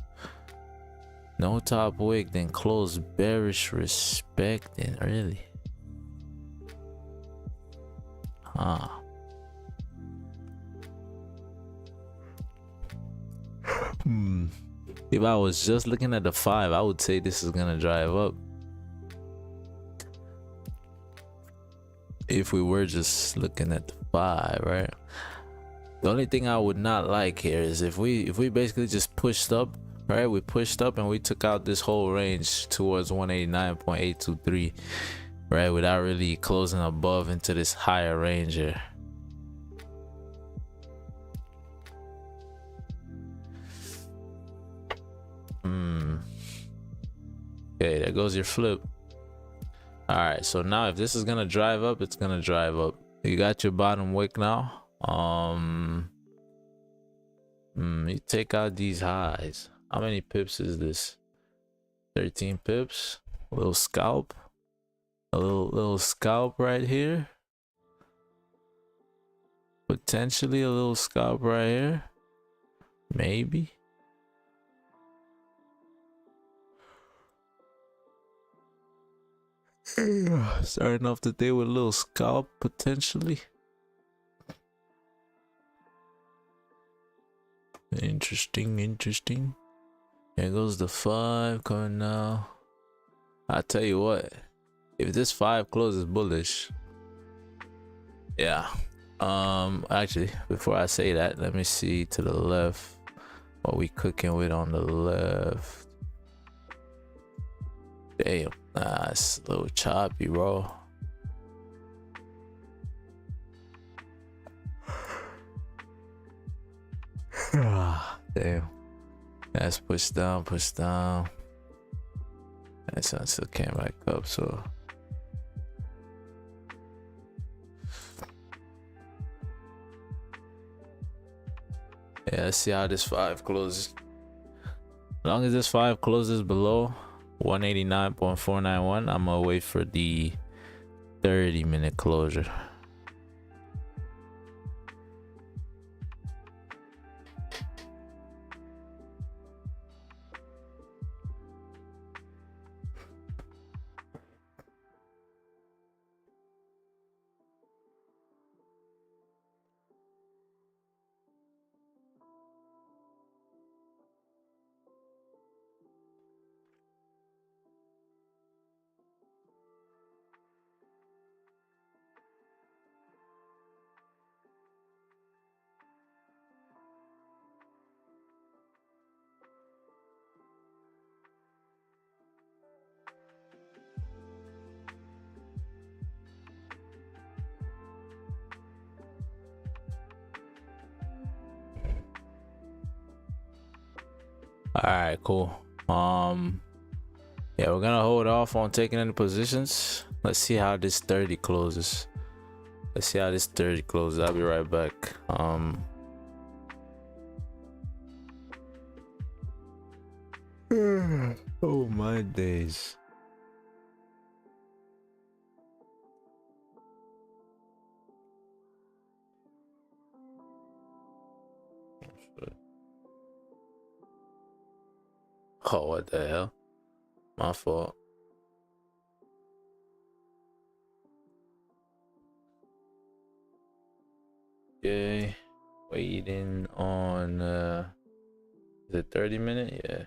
[SPEAKER 2] No top wick, then close bearish respecting. Really? If I was just looking at the 5, I would say this is gonna drive up. If we were just looking at the 5, right? The only thing I would not like here is if we basically just pushed up, right? We pushed up and we took out this whole range towards 189.823, right? Without really closing above into this higher range here. Okay, there goes your flip. All right, so now if this is gonna drive up, it's gonna drive up. You got your bottom wick now. You take out these highs. How many pips is this? 13 pips. A little scalp. A little scalp right here. Potentially a little scalp right here. Maybe. Starting off the day with a little scalp potentially. Interesting. There goes the 5 coming now. I tell you what, if this 5 closes bullish, actually before I say that, let me see to the left what we cooking with on the left. Damn, it's a little choppy, bro. Damn. That's pushed down. That sun still came back up, so. Yeah, let's see how this 5 closes. As long as this 5 closes below 189.491, I'm gonna wait for the 30-minute closure. All right, cool. Yeah, we're gonna hold off on taking any positions. Let's see how this 30 closes. Let's see how this 30 closes. I'll be right back. Oh my days. Oh, what the hell? My fault. Okay, waiting on is it 30 minute? Yeah,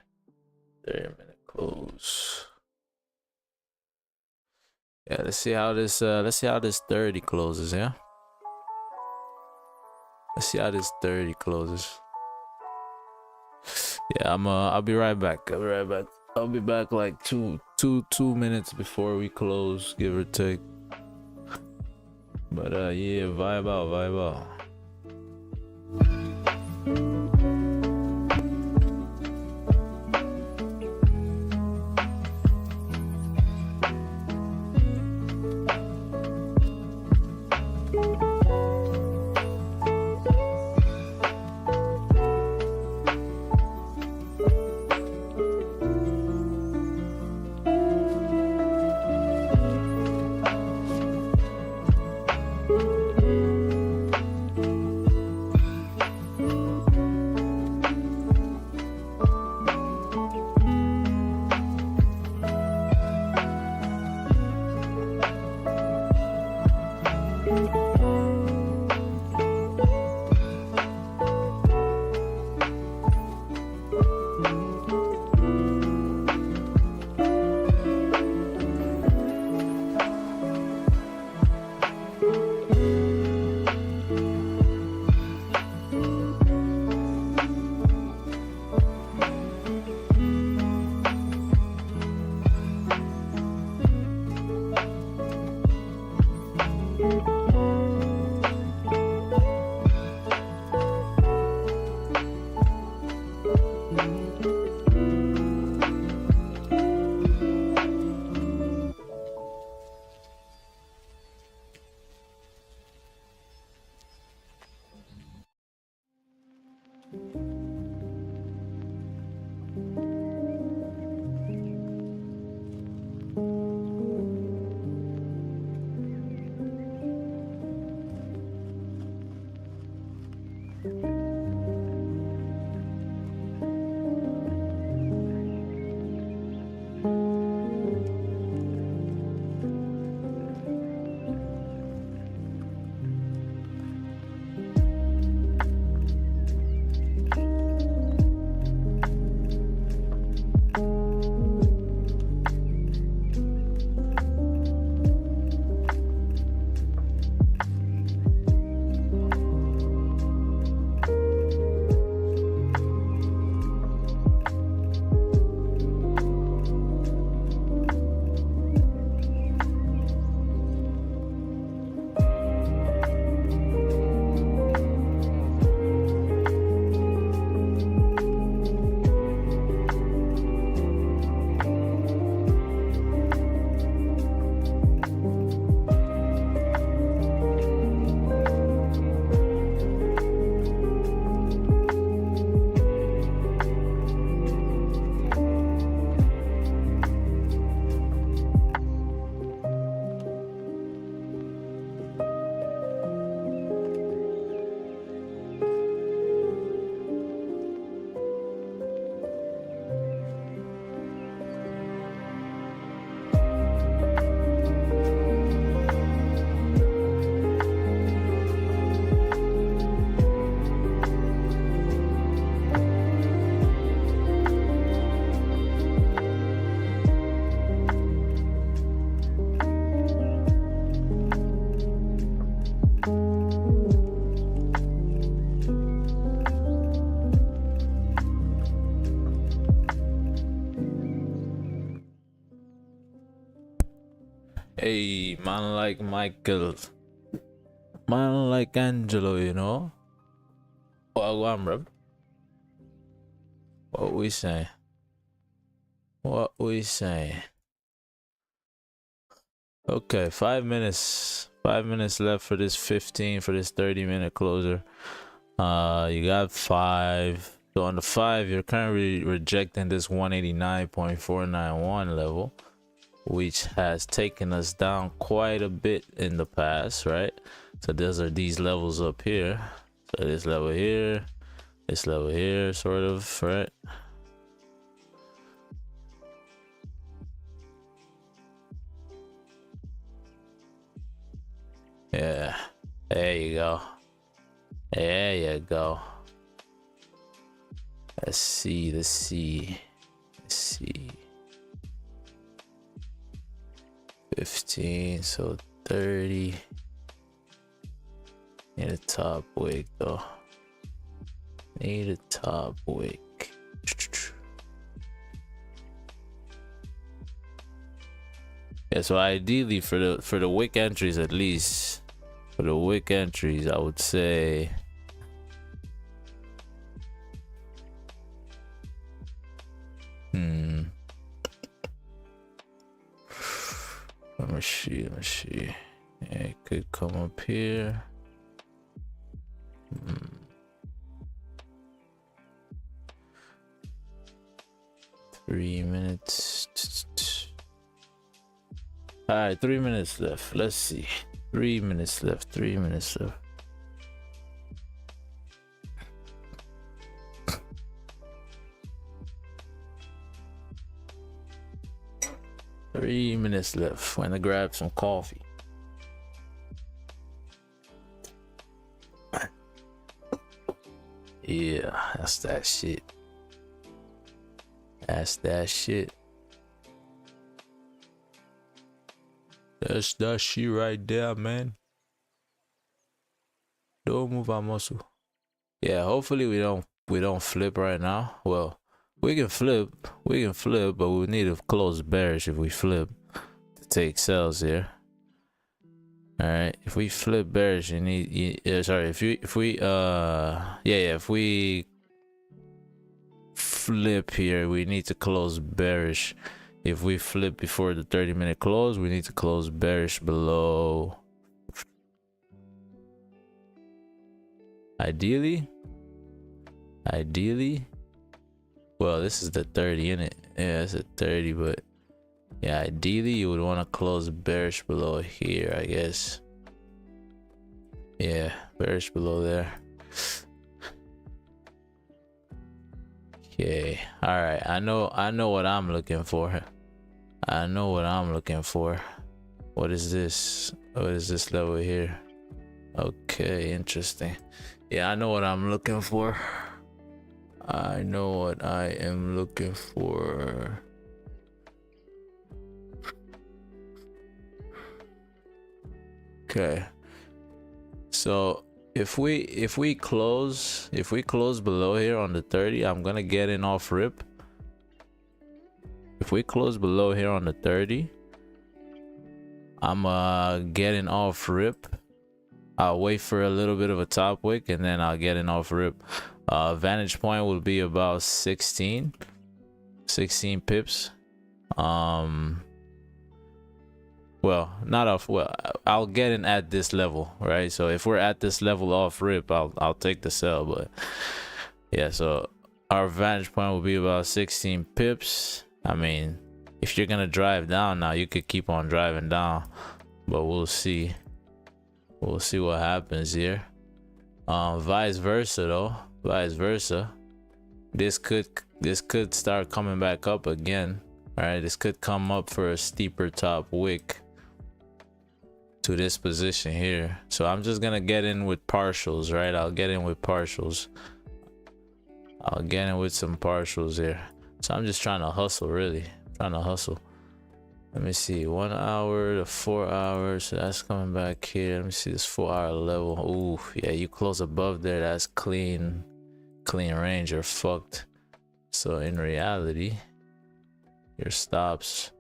[SPEAKER 2] 30-minute close. Yeah, let's see how this 30 closes. Yeah, let's see how this 30 closes. Yeah, I'll be right back. I'll be back like two minutes before we close, give or take. But yeah, vibe out. Hey, man like Michael, man like Angelo, you know. Wagwan, bro. What we saying? What we saying? Okay, 5 minutes. 5 minutes left for this 15 for this 30-minute closer. You got 5. So on the 5, you're currently rejecting this 189.491 level, which has taken us down quite a bit in the past, right? So those are these levels up here. So this level here, sort of, right? Yeah, there you go. There you go. Let's see. 15, so 30. Need a top wick though. Need a top wick. Yeah, so ideally for the wick entries, at least for the wick entries, I would say let me see. Yeah, it could come up here. 3 minutes. All right, 3 minutes left. Let's see. 3 minutes left. 3 minutes left. When to grab some coffee. Yeah, that's that shit. That's that shit right there, man. Don't move our muscle. Yeah, hopefully we don't flip right now. Well, we can flip, but we need to close bearish if we flip to take sells here. All right, if we flip bearish, if we flip here, we need to close bearish. If we flip before the 30-minute close, we need to close bearish below. Ideally, well, this is the 30 in it. Yeah, it's a 30, but yeah, ideally you would want to close bearish below here, I guess. Yeah, bearish below there. Okay, all right. I know what I'm looking for. What is this? What is this level here? Okay, interesting. Yeah, I know what I'm looking for. I know what I am looking for. Okay, so if we close below here on the 30, I'm gonna get in off rip. If we close below here on the 30, I'm getting off rip. I'll wait for a little bit of a top wick and then I'll get in off rip. Vantage point will be about 16 pips. Well, not off. Well, I'll get in at this level, right? So if we're at this level off rip, I'll take the sell. But yeah, so our vantage point will be about 16 pips. I mean, if you're gonna drive down now, you could keep on driving down, but we'll see. We'll see what happens here. Vice versa though. This could start coming back up again. All right, this could come up for a steeper top wick to this position here. So I'm just gonna get in with partials, right? I'll get in with partials. I'll get in with some partials here. So I'm just trying to hustle, really. Let me see, 1 hour to 4 hours. So that's coming back here. Let me see this 4-hour level. Ooh, yeah, you close above there. That's clean range. You're fucked. So in reality, your stops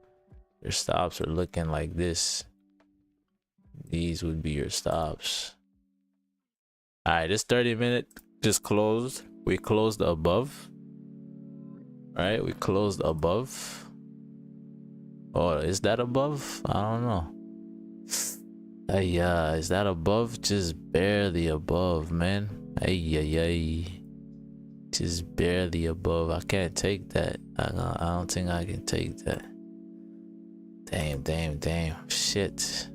[SPEAKER 2] are looking like this. These would be your stops. All right, this 30-minute just closed. We closed above. right? We closed above. Oh, is that above? I don't know. Yeah, is that above? Just barely above, man. Ay. Just barely above. I can't take that. I don't think I can take that. Damn. Shit.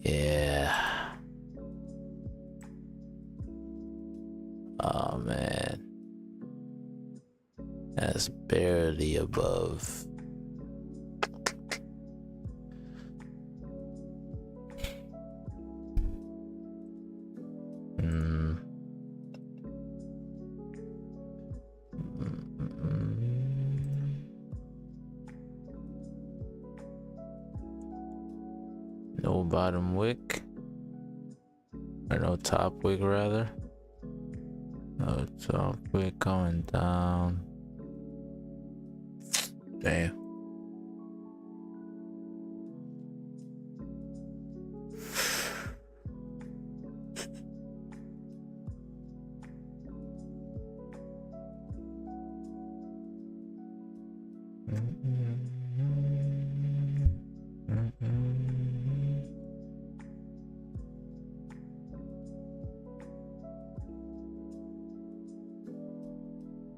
[SPEAKER 2] Yeah. Oh man. That's barely above. No bottom wick, or no top wick rather. No top wick coming down. Damn.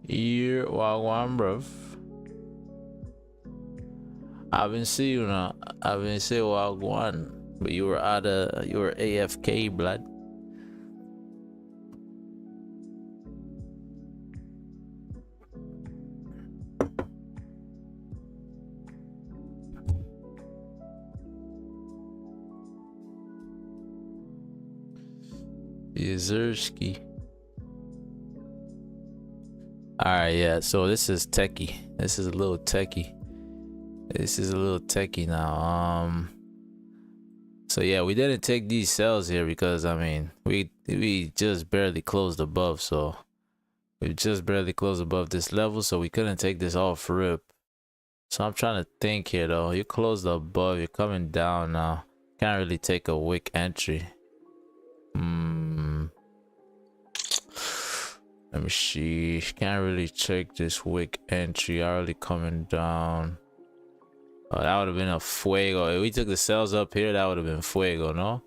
[SPEAKER 2] Year wagwan, bruv. I've been seeing you now. I've been saying wagwan, but you were AFK, blood. Yazerski. Alright, yeah, so this is techie. This is a little techie now. So yeah, we didn't take these sells here because I mean we just barely closed above, so we just barely closed above this level, so we couldn't take this off rip. So I'm trying to think here though. You closed above, you're coming down now. Can't really take a wick entry. Let me see. Can't really check this wick entry. Already coming down. Oh, that would have been a fuego. If we took the cells up here, that would have been fuego, no?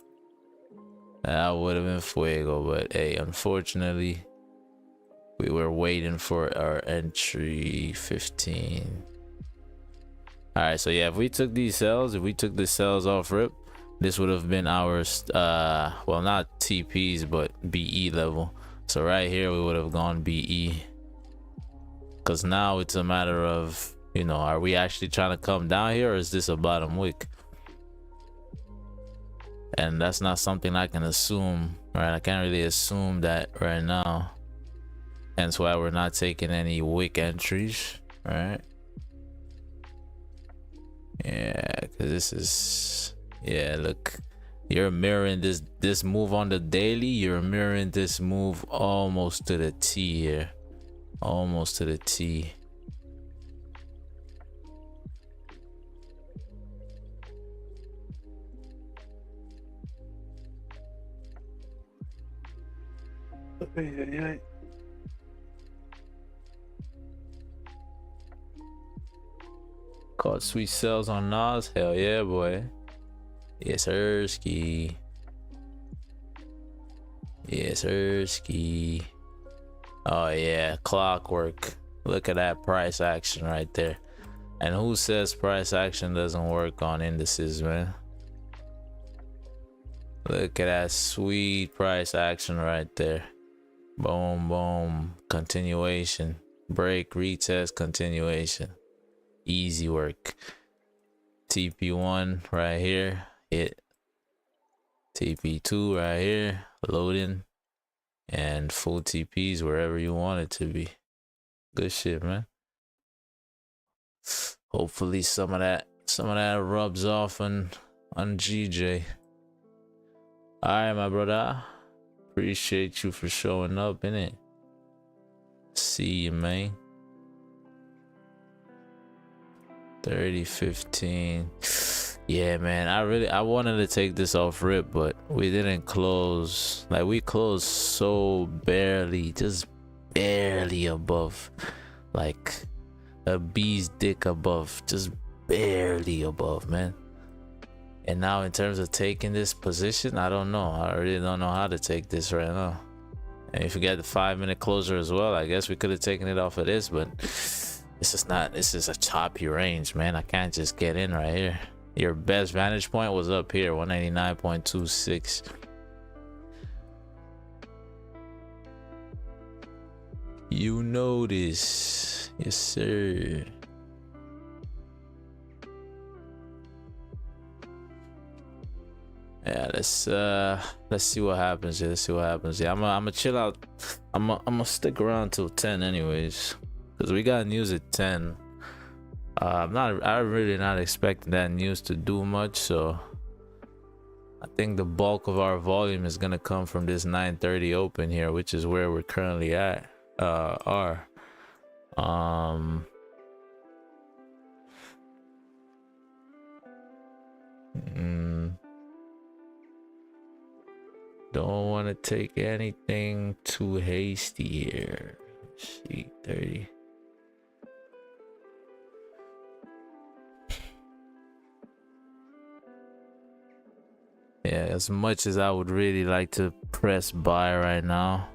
[SPEAKER 2] That would have been fuego. But hey, unfortunately, we were waiting for our entry 15. Alright, so yeah, if we took these cells, off rip, this would have been our well, not TPs, but BE level. So right here we would have gone BE, because now it's a matter of, you know, are we actually trying to come down here, or is this a bottom wick? And that's not something I can assume, right? I can't really assume that right now, hence why we're not taking any wick entries, right? Yeah, because this is, yeah, look, you're mirroring this move on the daily. You're mirroring this move almost to the T here, almost to the T. Caught sweet sells on Nas. Hell yeah, boy. Yes, sir, ski. Yes, sir, ski. Oh yeah, clockwork. Look at that price action right there. And who says price action doesn't work on indices, man? Look at that sweet price action right there. Boom, boom. Continuation. Break, retest, continuation. Easy work. TP1 right here. Hit. TP2 right here. Loading. And full TPs wherever you want it to be. Good shit, man. Hopefully some of that rubs off on GJ. Alright, my brother. Appreciate you for showing up, innit? See you, man. 30-15. Yeah, man, I wanted to take this off rip, but we didn't close. Like, we closed so barely, just barely above, like a bee's dick above, just barely above, man. And now in terms of taking this position, I don't know. I really don't know how to take this right now. And if you get the 5-minute closer as well, I guess we could have taken it off of this, but this is a choppy range, man. I can't just get in right here. Your best vantage point was up here, 189.26. You know this. Yes, sir. Yeah, let's see what happens here. Let's see what happens. Yeah, I'm gonna chill out. I'm gonna stick around till 10 anyways, because we got news at 10. I'm really not expecting that news to do much, so I think the bulk of our volume is gonna come from this 9:30 open here, which is where we're currently at. Don't want to take anything too hasty here. Let's see, 30. Yeah, as much as I would really like to press buy right now,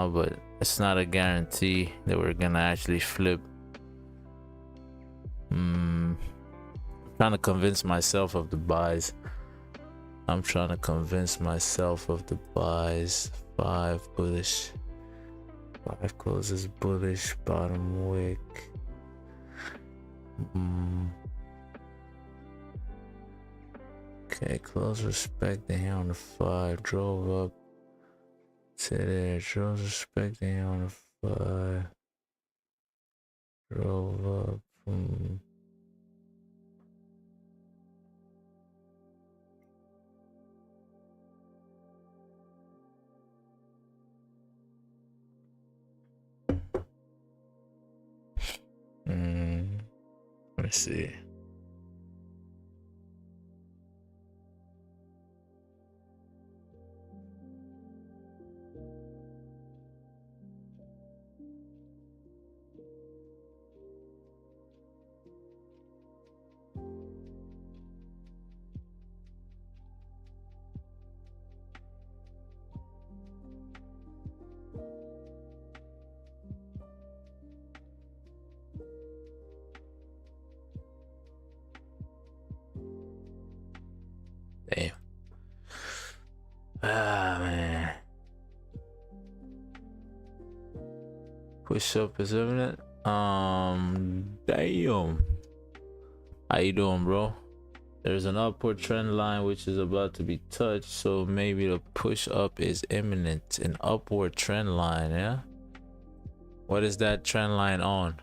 [SPEAKER 2] but it's not a guarantee that we're gonna actually flip. I'm trying to convince myself of the buys. 5 bullish, 5 closes bullish, bottom wick. Okay, close respecting here on the 5, drove up to there, drove respecting here on the 5, drove up from let's see. Damn. Man. Push up is imminent. Damn. How you doing, bro? There's an upward trend line which is about to be touched, so maybe the push up is imminent. An upward trend line, yeah? What is that trend line on?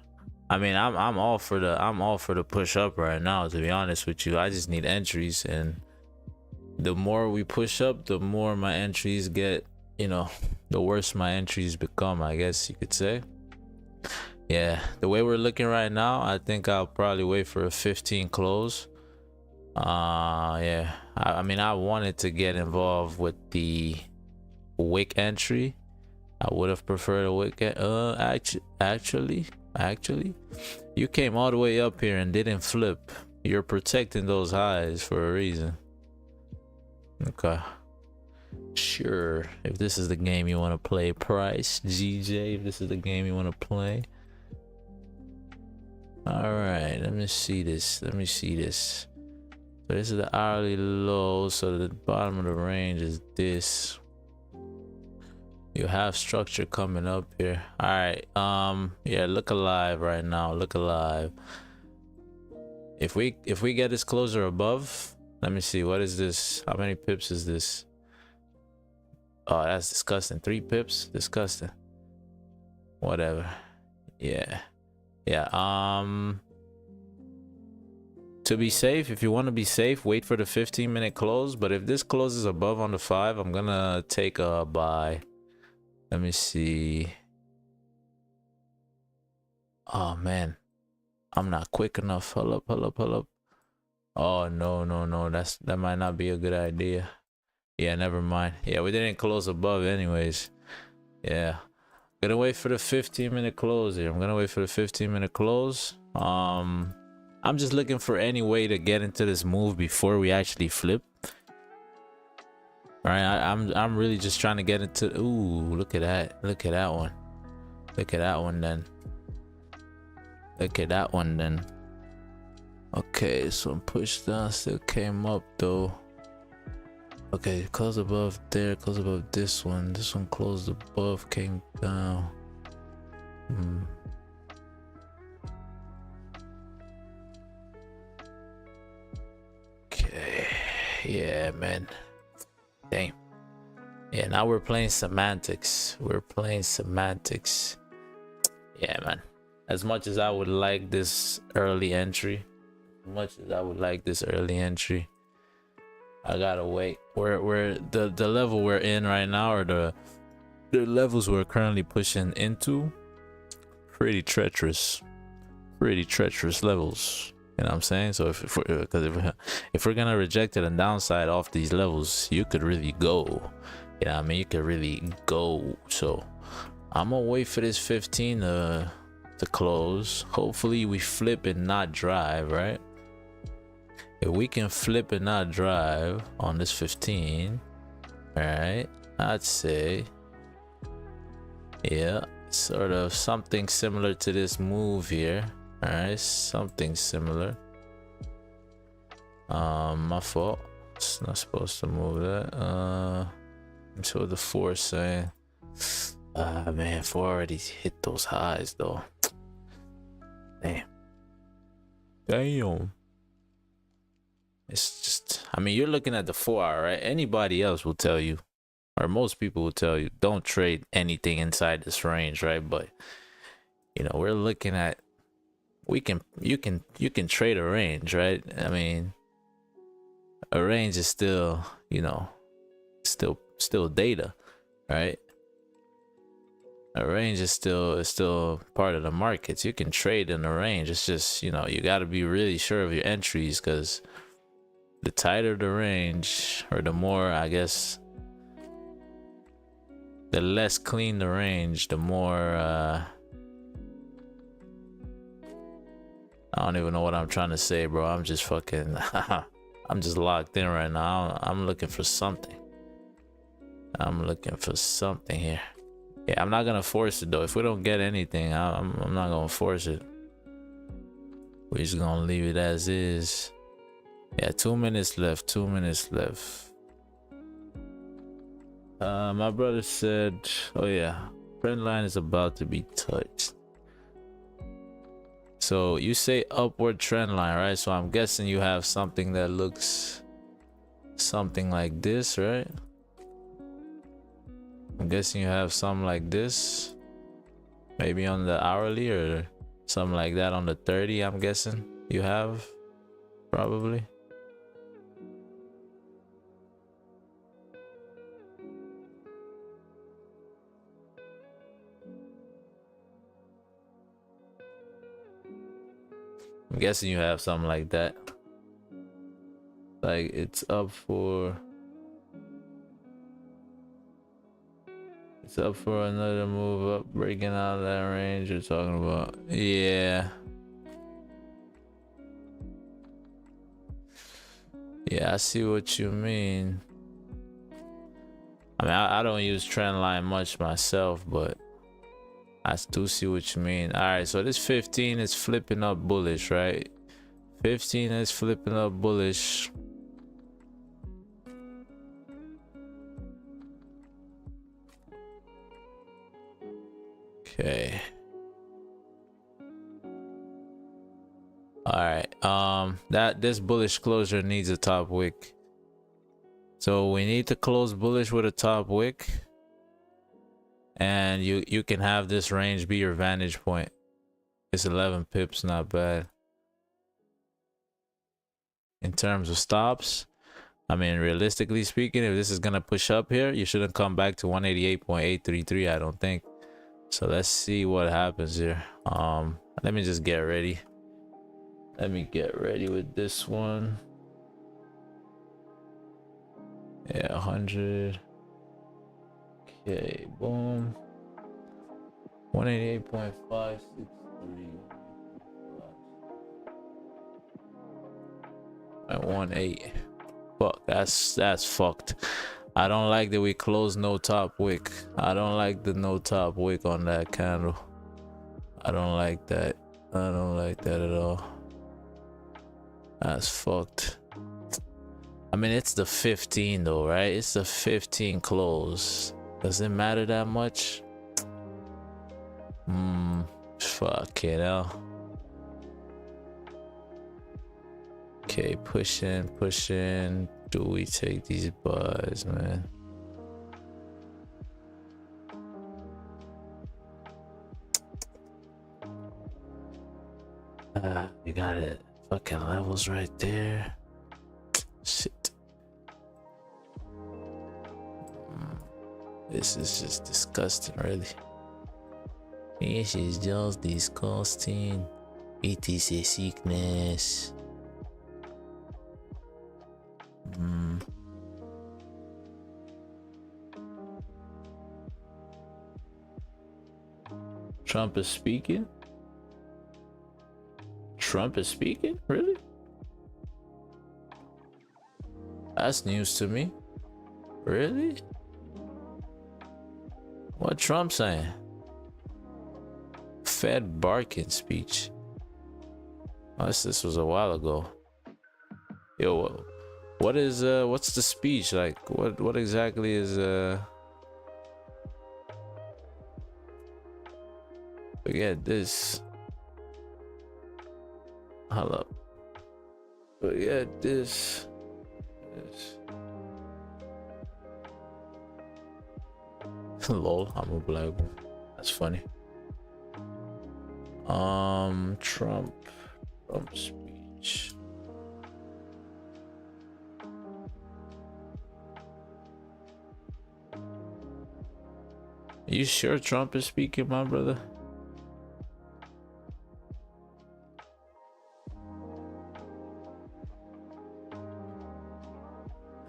[SPEAKER 2] I mean, I'm all for the push up right now, to be honest with you. I just need entries, and the more we push up, the more my entries get, you know, the worse my entries become, I guess you could say. Yeah, the way we're looking right now, I think I'll probably wait for a 15 close. Yeah, I mean, I wanted to get involved with the wick entry. I would have preferred a wick. Actually, you came all the way up here and didn't flip. You're protecting those highs for a reason. Okay, sure. If this is the game you want to play, price GJ. If this is the game you want to play. All right, let me see this. So this is the hourly low, so the bottom of the range is this. You have structure coming up here. All right, yeah, look alive right now. Look alive. If we get this closer above, let me see, what is this? How many pips is this? Oh, that's disgusting. 3 pips, disgusting. Whatever. Yeah. To be safe, if you want to be safe, wait for the 15-minute close. But if this closes above on the 5, I'm gonna take a buy. Let me see. Oh man, I'm not quick enough. Hold up. Oh no, that might not be a good idea. Yeah, never mind. Yeah, we didn't close above anyways. Yeah, gonna wait for the 15-minute close here. I'm gonna wait for the 15-minute close. I'm just looking for any way to get into this move before we actually flip. All right, I'm really just trying to get into. Ooh, look at that. Look at that one. Look at that one then. Look at that one then. Okay, so I'm pushed down, still came up though. Okay, close above there, close above this one. This one closed above, came down. Okay, yeah, man. Damn. Yeah, now we're playing semantics. We're playing semantics. Yeah, man. As much as I would like this early entry, I gotta wait. We're the level we're in right now, or the levels we're currently pushing into, pretty treacherous levels. You know what I'm saying? So if we're gonna reject it and downside off these levels, you could really go. You know what I mean? You could really go. So I'm gonna wait for this 15 to close. Hopefully we flip and not drive, right? If we can flip and not drive on this 15, all right, I'd say, yeah, sort of something similar to this move here. All right, something similar. My fault. It's not supposed to move that. I'm sure the 4 saying. Man, 4 already hit those highs though. Damn. It's just, I mean, you're looking at the 4 hour, right? Anybody else will tell you, or most people will tell you, don't trade anything inside this range, right? But you know, we're looking at, you can trade a range, right? I mean, a range is still, you know, still data, right? A range is still part of the markets. You can trade in a range. It's just, you know, you got to be really sure of your entries, because the tighter the range, or the more, I guess, the less clean the range, the more I don't even know what I'm trying to say, bro. I'm just fucking I'm just locked in right now. I'm looking for something. I'm looking for something here. Yeah, I'm not gonna force it though. If we don't get anything, I'm not gonna force it. We're just gonna leave it as is. Yeah, 2 minutes left. 2 minutes left. My brother said, oh yeah, trend line is about to be touched. So you say upward trend line, right? So I'm guessing you have something that looks something like this, right? I'm guessing you have something like this, maybe on the hourly, or something like that on the 30. I'm guessing you have, probably. I'm guessing you have something like that. Like it's up for another move up, breaking out of that range you're talking about. Yeah. Yeah, I see what you mean. I mean, I don't use trend line much myself, but I do see what you mean. All right, so this 15 is flipping up bullish, right? 15 is flipping up bullish. Okay. All right. This bullish closure needs a top wick. So we need to close bullish with a top wick. And you can have this range be your vantage point. It's 11 pips, not bad. In terms of stops, I mean, realistically speaking, if this is gonna push up here, you shouldn't come back to 188.833, I don't think. So let's see what happens here. Let me just get ready. Let me get ready with this one. Yeah, 100. Okay, boom. 188.563. 0.18. Fuck, that's fucked. I don't like that we closed no top wick. I don't like the no top wick on that candle. I don't like that. I don't like that at all. That's fucked. I mean, it's the 15 though, right? It's the 15 close. Does it matter that much? Fuck it out. Okay, pushing. Do we take these buys, man? You got it. Fucking levels right there. Shit. This is just disgusting, really. This is just disgusting. It is a sickness. Trump is speaking? Trump is speaking? Really? That's news to me. Really? What Trump saying? Fed barking speech. Unless this was a while ago. Yo, what is what's the speech like? What exactly is forget this. Hold up. Forget this. Lol, I'm a black one. That's funny. Trump speech. You sure Trump is speaking, my brother?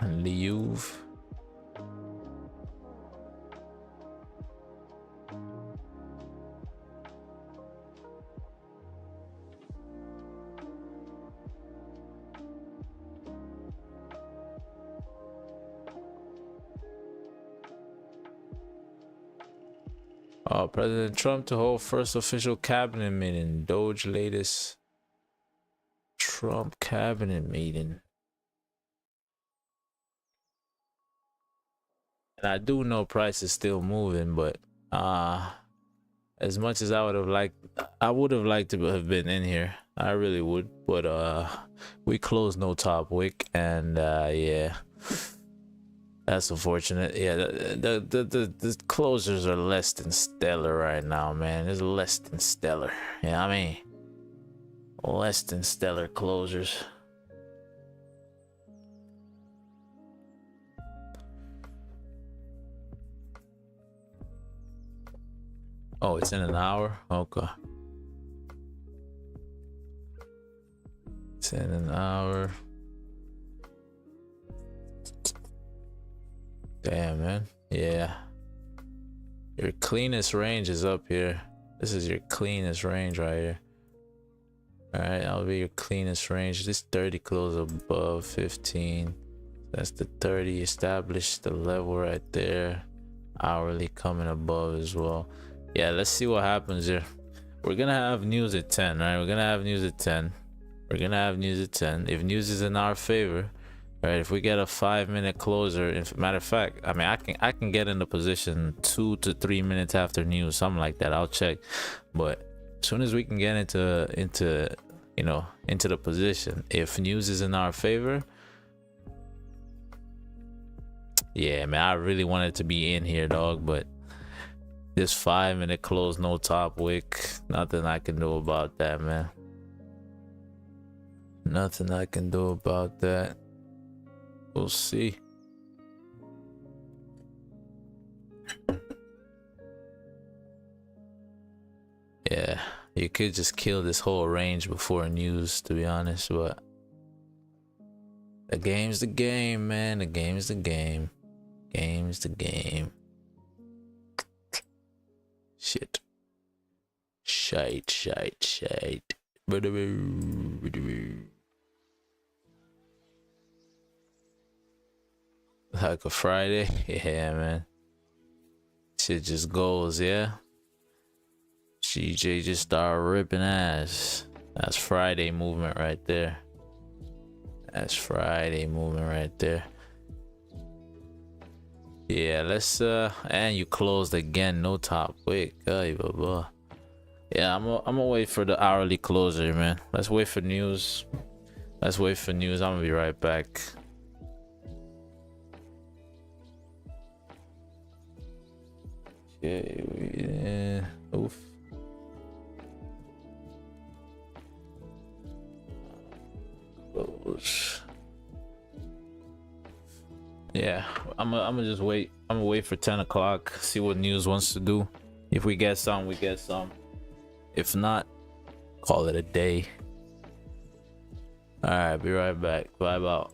[SPEAKER 2] Leave. President Trump to hold first official cabinet meeting. Doge latest Trump cabinet meeting. And I do know price is still moving, but as much as I would have liked to have been in here. I really would, but we closed no top wick, and yeah. That's unfortunate. Yeah, the closers are less than stellar right now, man. It's less than stellar. Yeah, I mean, less than stellar closers. Oh, it's in an hour? Okay. It's in an hour. Damn, man. Yeah. Your cleanest range is up here. This is your cleanest range right here. Alright, that'll be your cleanest range. This 30 close above 15. That's the 30 established, the level right there. Hourly coming above as well. Yeah, let's see what happens here. We're gonna have news at 10, right? We're gonna have news at 10. We're gonna have news at 10. If news is in our favor, right? If we get a 5-minute closer, if matter of fact, I mean, I can get in the position 2 to 3 minutes after news, something like that. I'll check. But as soon as we can get into you know, into the position, if news is in our favor, yeah, man, I really wanted to be in here, dog, but this 5-minute close, no top wick, nothing I can do about that, man. Nothing I can do about that. We'll see. Yeah, you could just kill this whole range before news, to be honest, but The game's the game, man. The game's the game. Game's the game. Shit. Shite. Like a Friday? Yeah, man. Shit just goes, yeah? CJ just started ripping ass. That's Friday movement right there. That's Friday movement right there. Yeah, let's and you closed again, no top wick. Yeah, I'm gonna wait for the hourly closer, man. Let's wait for news. I'm gonna be right back. Yeah, oof. Close. Yeah, I'm gonna just wait. I'm gonna wait for 10 o'clock, see what news wants to do. If we get some, we get some. If not, call it a day. All right, be right back. Vibe out.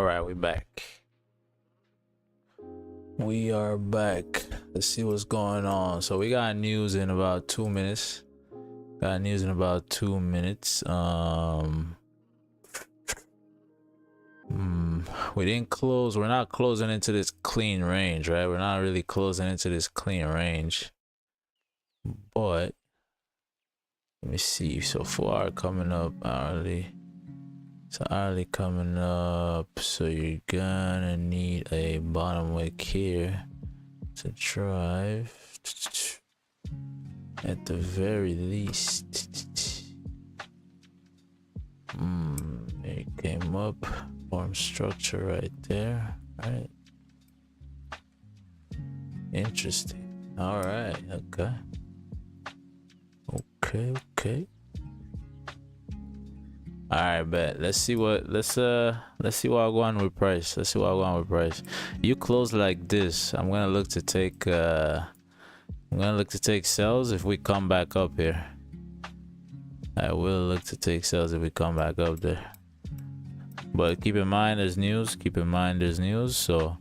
[SPEAKER 2] All right, we back. We are back. Let's see what's going on. So we got news in about 2 minutes. Got news in about 2 minutes. We didn't close. We're not closing into this clean range, right? We're not really closing into this clean range. But let me see. So 4 hour coming up hourly. So hourly coming up. So you're gonna need a bottom wick here to drive. At the very least. It came up. Form structure right there. Right. Interesting. All right. Okay. Okay. All right, bet. Let's see what I go on with price. Let's see what I go on with price. You close like this. I'm gonna look to take sells if we come back up here. I will look to take sells if we come back up there. But keep in mind there's news. So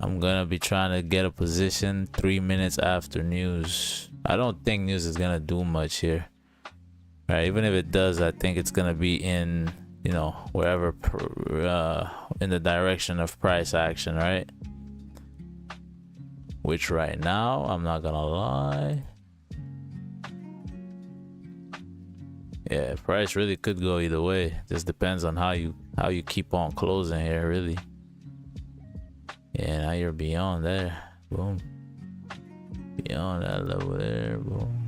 [SPEAKER 2] I'm gonna be trying to get a position 3 minutes after news. I don't think news is gonna do much here. Right, even if it does, I think it's gonna be in, you know, wherever in the direction of price action, right? Which right now, I'm not gonna lie, yeah, price really could go either way. Just depends on how you keep on closing here, really. Yeah, now you're beyond there. Boom. Beyond that level there. Boom.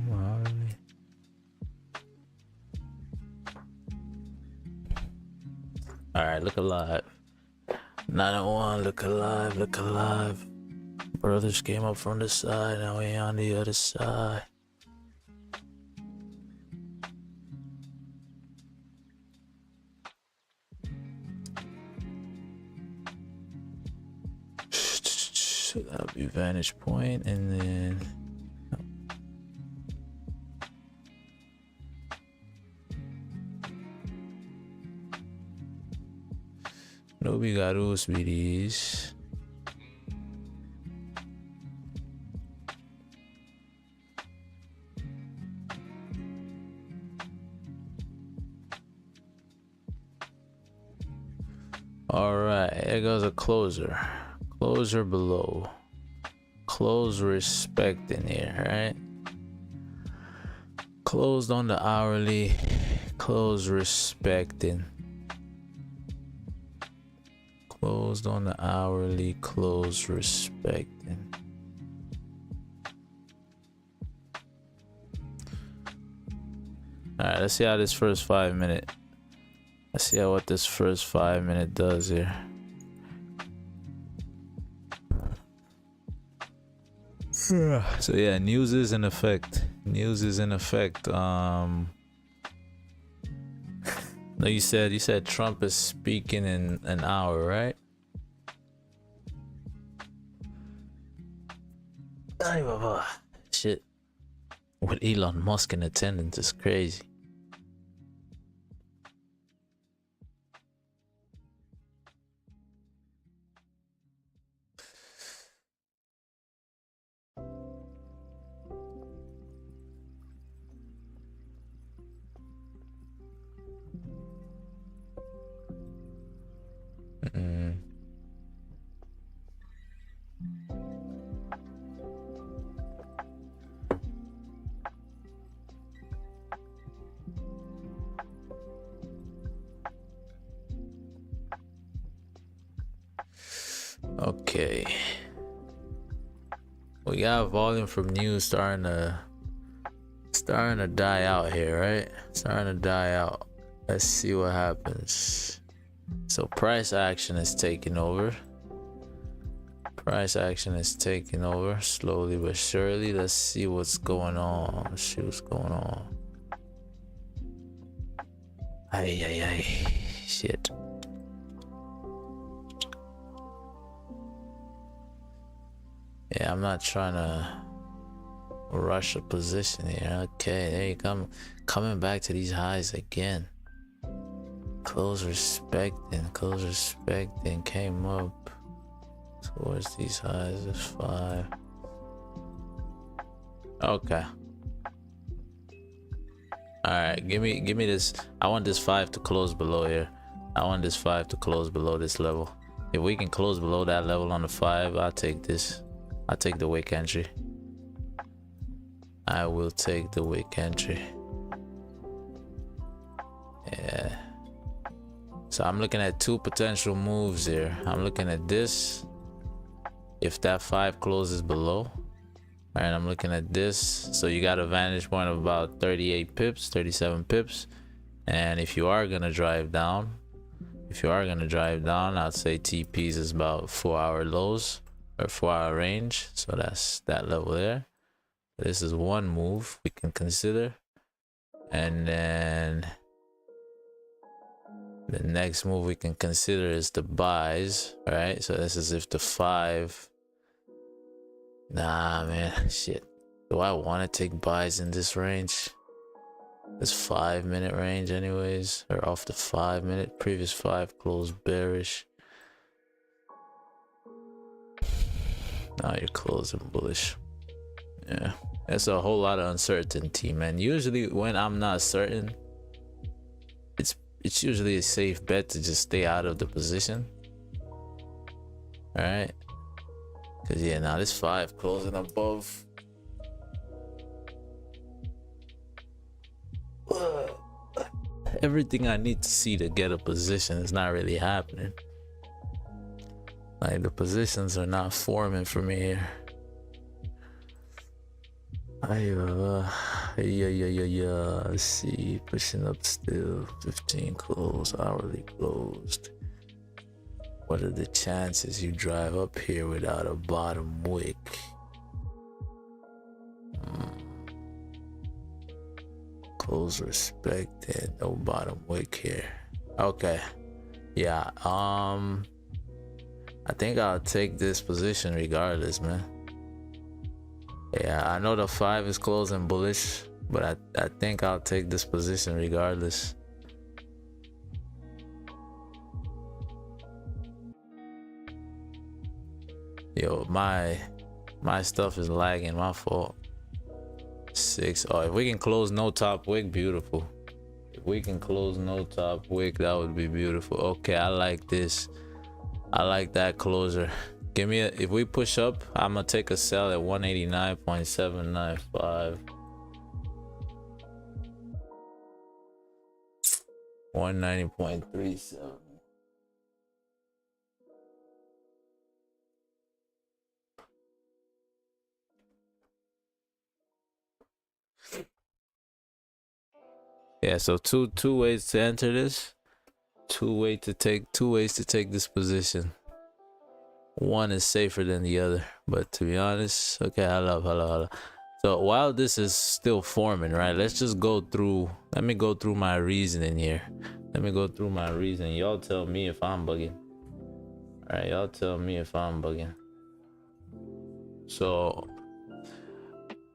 [SPEAKER 2] All right, look alive. 901, look alive. Brothers came up from the side, now we on the other side. So that'll be vantage point, and then we got xauusd. All right, here goes a closer below, close respecting here, right? Closed on the hourly, close respecting. Closed on the hourly, close respecting. All right, let's see how this first 5 minute. Let's see what this first 5 minute does here. So yeah, news is in effect. No, you said Trump is speaking in an hour, right? Shit. With Elon Musk in attendance is crazy. Okay, we got volume from news starting to die out here, right? Starting to die out. Let's see what happens. So price action is taking over. Slowly but surely. Let's see what's going on. Shit. Yeah, I'm not trying to rush a position here. Okay, there you come. Coming back to these highs again. close respecting, came up towards these highs. It's 5. Okay. All right, give me this. I want this 5 to close below here. I want this 5 to close below this level. If we can close below that level on the 5, I'll take this. I'll take the wick entry. I will take the wick entry. Yeah. So I'm looking at 2 potential moves here. I'm looking at this. If that 5 closes below. All right, I'm looking at this. So you got a vantage point of about 38 pips, 37 pips. And if you are gonna drive down, I'd say TPs is about 4-hour lows or 4-hour range. So that's that level there. This is one move we can consider. And then the next move we can consider is the buys. All right, so this is if the 5. Nah, man, shit. Do I want to take buys in this range? This 5-minute range anyways, or off the 5-minute. Previous 5 closed bearish. Now you're closing bullish. Yeah, that's a whole lot of uncertainty, man. Usually when I'm not certain, it's usually a safe bet to just stay out of the position. All right. Cause yeah, now this 5 closing above. Everything I need to see to get a position is not really happening. Like the positions are not forming for me here. Yeah. Let's see, pushing up still. 15 close, hourly closed. What are the chances you drive up here without a bottom wick? Close respected, no bottom wick here. Okay, yeah. I think I'll take this position regardless, man. Yeah, I know the 5 is closing bullish, but I think I'll take this position regardless. Yo, my stuff is lagging, my fault. 6. Oh, if we can close no top wick, beautiful. If we can close no top wick, that would be beautiful. Okay, I like this. I like that closer. Give me if we push up, I'm gonna take a sell at 189.795. 190.37. Yeah, so two ways to enter this. Two ways to take this position. One is safer than the other, but to be honest, okay, hello. So while this is still forming, right, let's just go through. Let me go through my reasoning here. Y'all tell me if I'm bugging. All right, y'all tell me if I'm bugging. So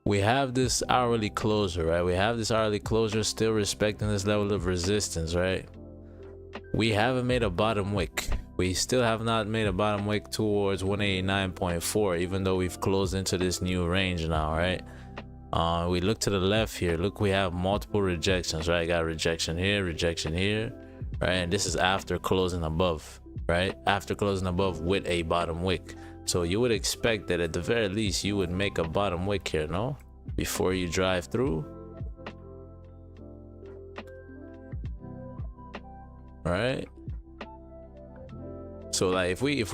[SPEAKER 2] we have this hourly closure, right? We have this hourly closure still respecting this level of resistance, right? We haven't made a bottom wick. We still have not made a bottom wick towards 189.4, even though we've closed into this new range now, right? We look to the left here. Look, we have multiple rejections, right? Got rejection here, right? And this is after closing above, right? After closing above with a bottom wick. So you would expect that at the very least you would make a bottom wick here, no? Before you drive through. Right? So like if we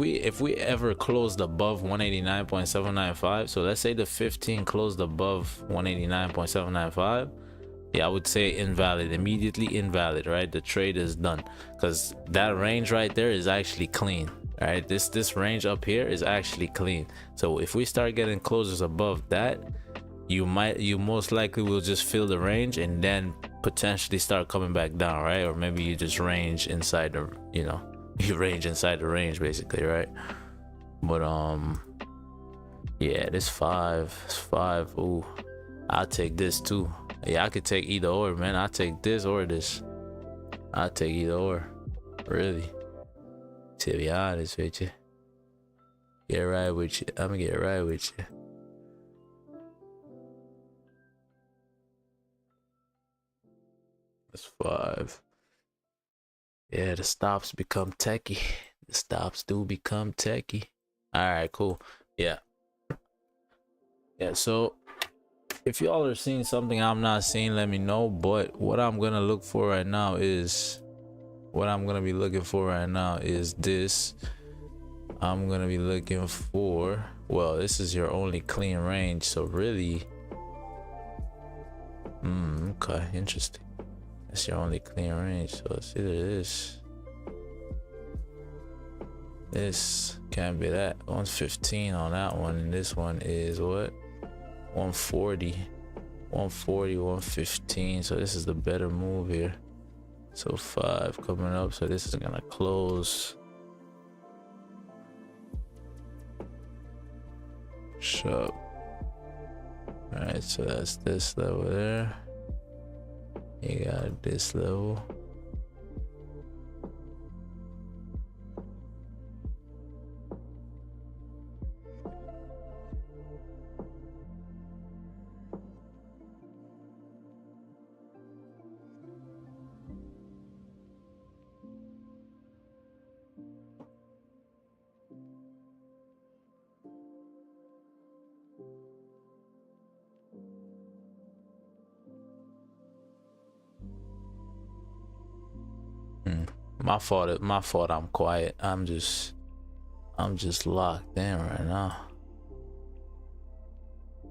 [SPEAKER 2] ever closed above 189.795, so let's say the 15 closed above 189.795, yeah, I would say invalid, immediately invalid, right? The trade is done, because that range right there is actually clean. All right, this range up here is actually clean. So if we start getting closures above that, you most likely will just fill the range and then potentially start coming back down, right? Or maybe you just range inside the, you know, you range inside the range basically, right? But yeah, this 5, ooh, I'll take this too. Yeah, I could take either or, man. I'll take this or this. I'll take either or. Really. To be honest with you. Get right with you. I'm gonna get right with you. That's 5. Yeah, the stops become techie. The stops do become techie. Alright, cool. Yeah. Yeah, so if y'all are seeing something I'm not seeing, let me know. But what I'm gonna look for right now is this. I'm gonna be looking for, well, this is your only clean range, so really okay, interesting. That's your only clean range, so it's either this can't be that. 115 on that one, and this one is what? 140, 115. So this is the better move here. So 5 coming up, so this is gonna close. So all right, so that's this level there. You got this level. My fault I'm quiet. I'm just locked in right now.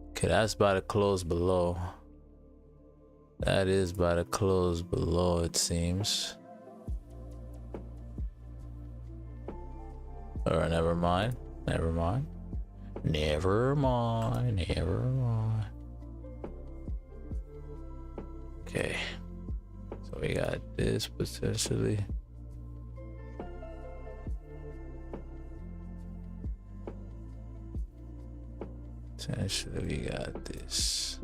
[SPEAKER 2] Okay, that's by the close below. That is by the close below, it seems. Or never mind. Okay, so we got this potentially. Potentially we got this.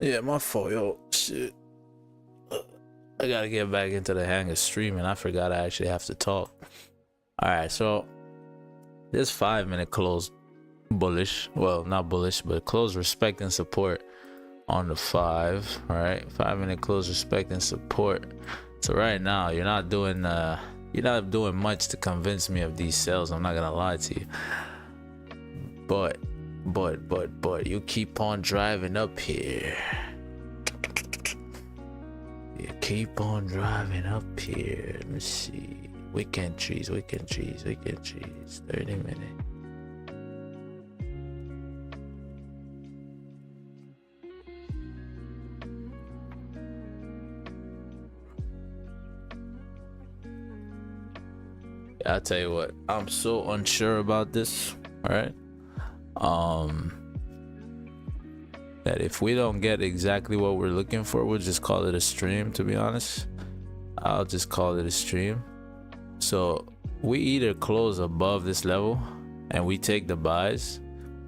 [SPEAKER 2] Yeah, my fault, yo. Shit. I gotta get back into the hang of streaming. I forgot I actually have to talk. Alright, so this 5-minute close bullish. Well, not bullish, but close respect and support on the 5. Alright, 5-minute close respect and support. So right now you're not doing much to convince me of these sales. I'm not gonna lie to you. But you keep on driving up here. You keep on driving up here. Let me see. Weekend trees. 30 minutes. I'll tell you what, I'm so unsure about this, all right? That if we don't get exactly what we're looking for, we'll just call it a stream, to be honest. I'll just call it a stream. So we either close above this level and we take the buys,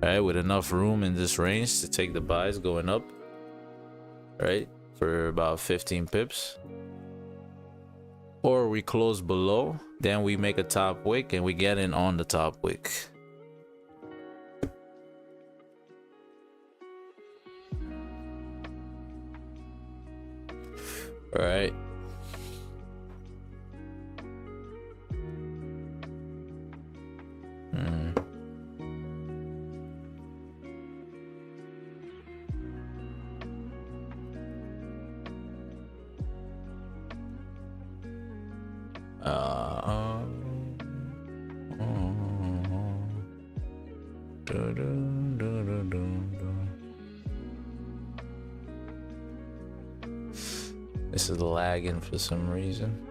[SPEAKER 2] right, with enough room in this range to take the buys going up, right, for about 15 pips, or we close below, then we make a top wick and we get in on the top wick. All right. This is lagging for some reason.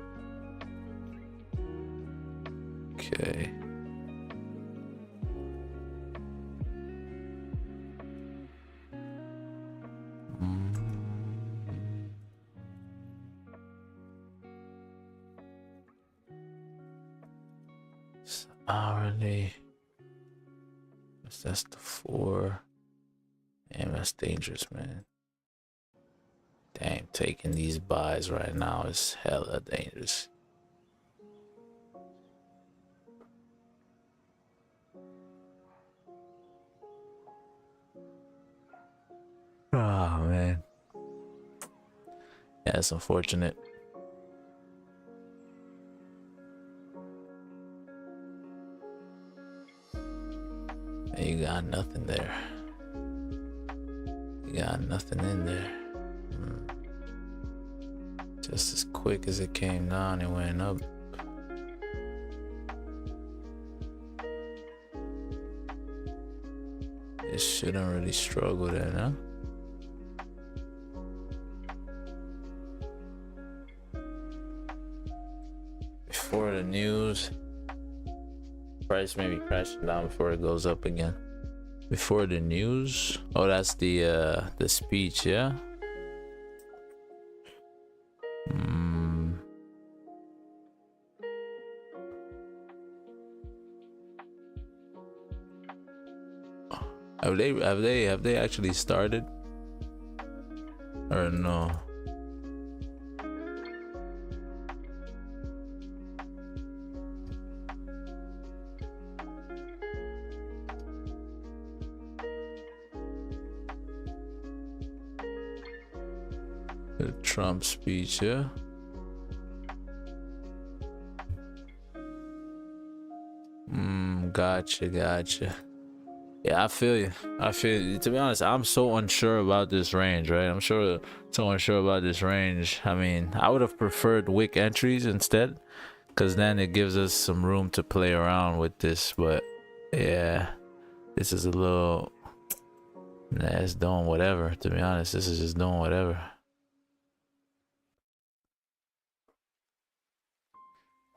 [SPEAKER 2] Okay. It's hourly. That's the 4. Damn, that's dangerous, man. Damn, taking these buys right now is hella dangerous. Oh, man. Yeah, it's unfortunate. You got nothing there. You got nothing in there. Just as quick as it came down, it went up. It shouldn't really struggle there, no? Before the news, price may be crashing down before it goes up again. Before the news, oh, that's the speech, yeah. Have they actually started or no? The Trump speech, yeah. Gotcha. Yeah, I feel you. To be honest, I'm so unsure about this range, right? I'm so unsure about this range. I mean, I would have preferred wick entries instead, because then it gives us some room to play around with this. But yeah, this is a little, it's doing whatever. To be honest, this is just doing whatever.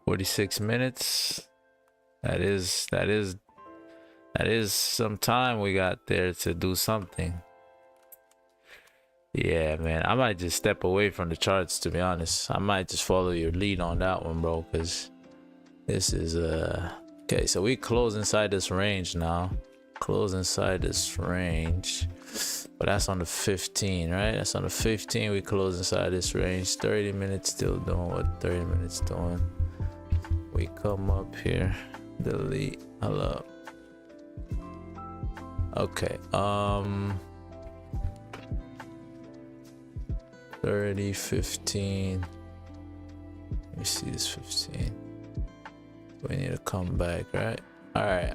[SPEAKER 2] "46 minutes. That is some time we got there to do something. Yeah, man, I might just step away from the charts, to be honest. I might just follow your lead on that one, bro, because this is okay. So we close inside this range now. Close inside this range, but that's on the 15, right? That's on the 15. We close inside this range. 30 minutes still doing what 30 minutes doing. We come up here, delete. Hello. Okay, 30, 15. Let me see this 15. We need to come back, right? All right.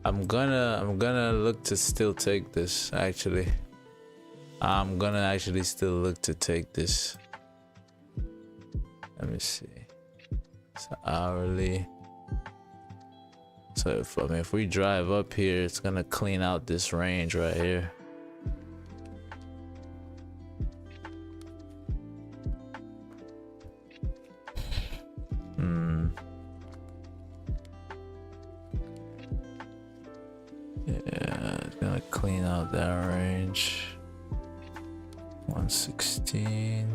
[SPEAKER 2] I'm gonna look to still take this. Actually, I'm gonna actually still look to take this. Let me see. It's hourly. So if we drive up here, it's gonna clean out this range right here. Yeah, it's gonna clean out that range. 116.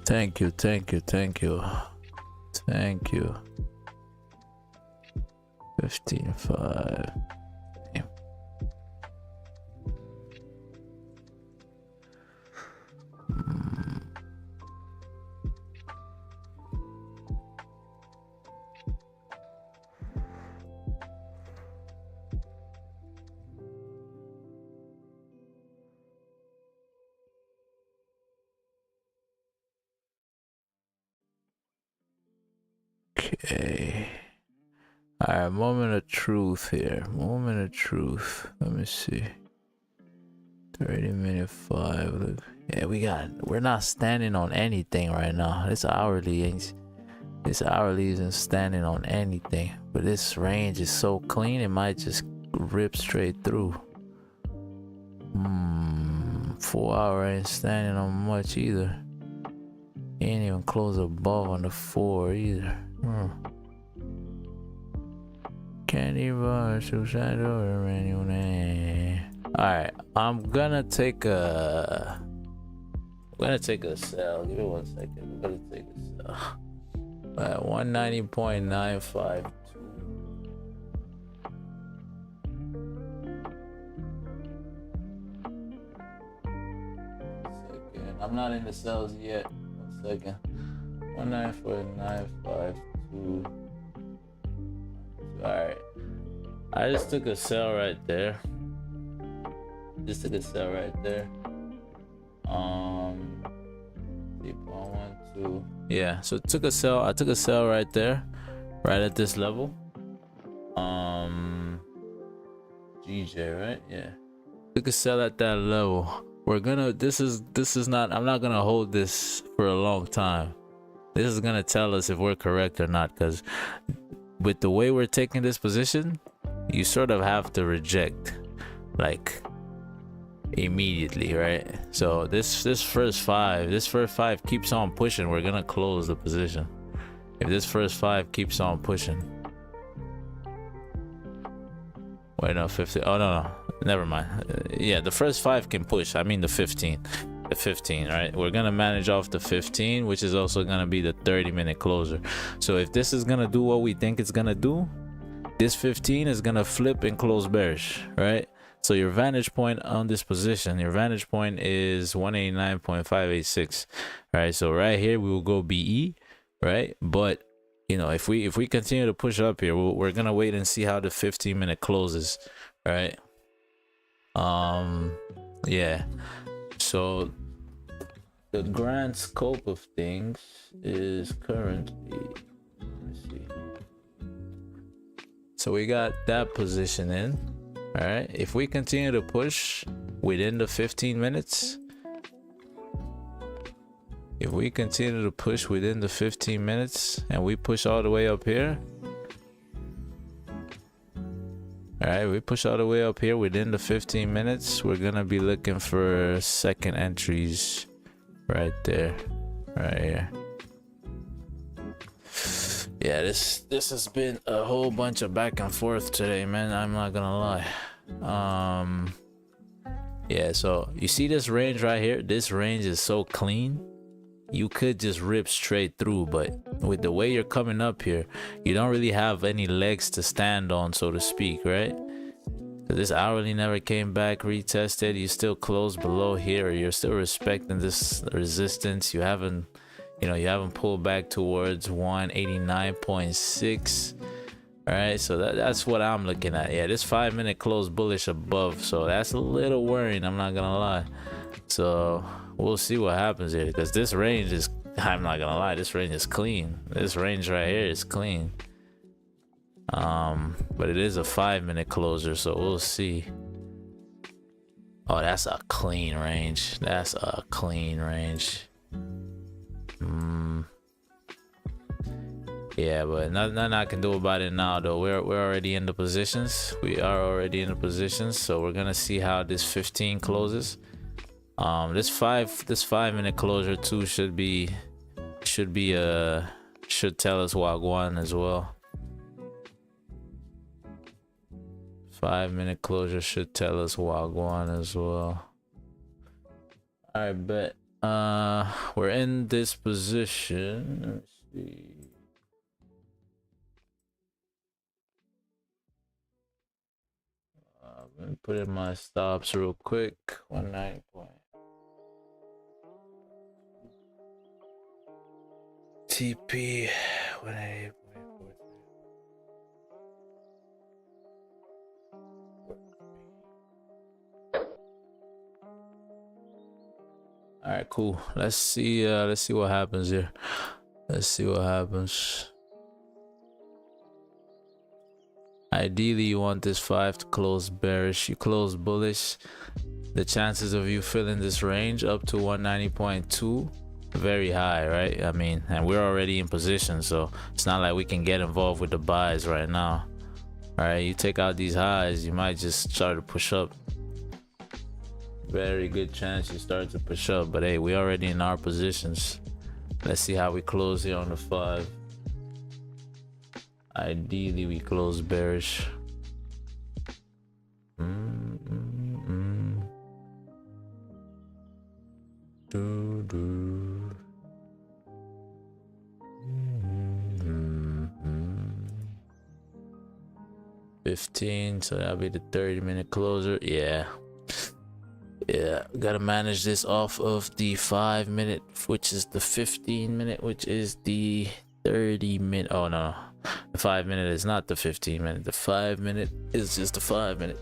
[SPEAKER 2] Thank you. 15.5. Okay. All right, moment of truth here. Moment of truth. Let me see. 30-minute 5. Yeah, we're not standing on anything right now. It's hourly. This hourly isn't standing on anything, but this range is so clean it might just rip straight through. 4 hour ain't standing on much either. Ain't even close above on the 4 either. Can't even suicide over anyway. Alright, I'm gonna take a sell. Give me 1 second. I'm gonna take a sell at 190.952. I'm not in the cells yet. 1 second. 194.952. Alright. I just took a sell right there. Yeah, so took a sell. I took a sell right there, right at this level. GJ, right? Yeah. Took a sell at that level. We're gonna, this is not, I'm not gonna hold this for a long time. This is gonna tell us if we're correct or not, because with the way we're taking this position, you sort of have to reject like immediately, right? So this first five keeps on pushing, we're gonna close the position. If this first 5 keeps on pushing, wait, no, 50. Oh no, never mind. Yeah, the first 5 can push. I mean the 15, right? We're gonna manage off the 15, which is also gonna be the 30-minute closer. So if this is gonna do what we think it's gonna do, this 15 is gonna flip and close bearish, right? So your vantage point on this position, your vantage point is 189.586, right? So right here we will go BE, right? But you know, if we continue to push up here, we're gonna wait and see how the 15-minute closes, right? Yeah. So the grand scope of things is currently, let's see. So we got that position in. All right, if we continue to push within the 15 minutes, and we push all the way up here, all right, we push all the way up here within the 15 minutes, we're gonna be looking for second entries right there, right here. Yeah, this has been a whole bunch of back and forth today, man. I'm not gonna lie. Yeah, so you see this range right here? This range is so clean. You could just rip straight through, but with the way you're coming up here, you don't really have any legs to stand on, so to speak, right? So this hourly never came back, retested. You still closed below here. You're still respecting this resistance. You haven't pulled back towards 189.6. All right, so that's what I'm looking at. Yeah, this 5-minute close bullish above, so that's a little worrying, I'm not gonna lie. So we'll see what happens here, because this range is, I'm not gonna lie, this range is clean. This range right here is clean. But it is a 5-minute closer, so we'll see. Oh, that's a clean range. That's a clean range. Yeah, but nothing I can do about it now, though. We're already in the positions. We are already in the positions, so we're gonna see how this 15 closes. This 5-minute closure too should tell us Wagwan as well. 5-minute closure should tell us Wagwan as well. All right, bet. We're in this position. Let's see. Let me put in my stops real quick. 19 point. TP 188.43. All right, cool. Let's see what happens here. Let's see what happens. Ideally, you want this 5 to close bearish. You close bullish, the chances of you filling this range up to 190.2 very high, right? I mean, and we're already in position, so it's not like we can get involved with the buys right now. All right, you take out these highs, you might just start to push up. Very good chance you start to push up, but hey, we already in our positions. Let's see how we close here on the 5. Ideally we close bearish. $15, so that'll be the 30-minute closer. Yeah, gotta manage this off of the 5-minute, which is the 15-minute, which is the 30-minute. Oh no, the 5-minute is not the 15-minute. The 5-minute is just the 5-minute.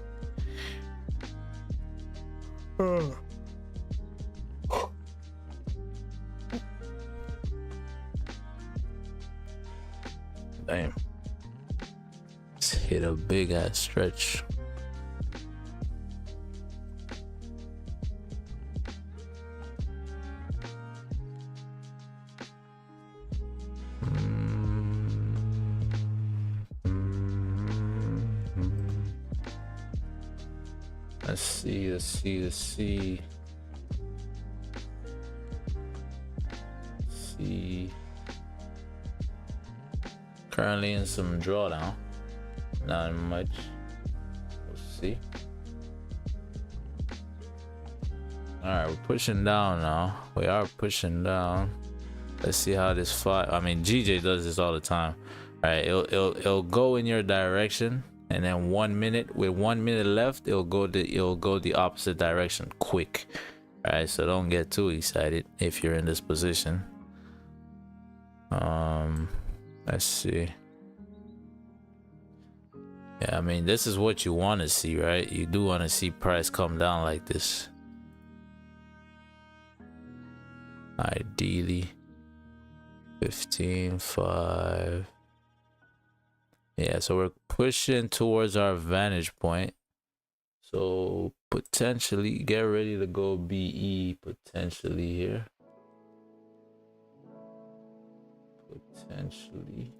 [SPEAKER 2] Damn, just hit a big ass stretch. Let's see. Currently in some drawdown. Not much. We'll see. Alright, we're pushing down now. We are pushing down. Let's see how this fight. I mean, GJ does this all the time. Alright, it'll go in your direction, and then 1 minute, with 1 minute left, it'll go the opposite direction quick. Alright, so don't get too excited if you're in this position. Let's see. Yeah, I mean, this is what you want to see, right? You do want to see price come down like this. Ideally 15.5. Yeah, so we're pushing towards our vantage point. So potentially get ready to go BE potentially here. Potentially.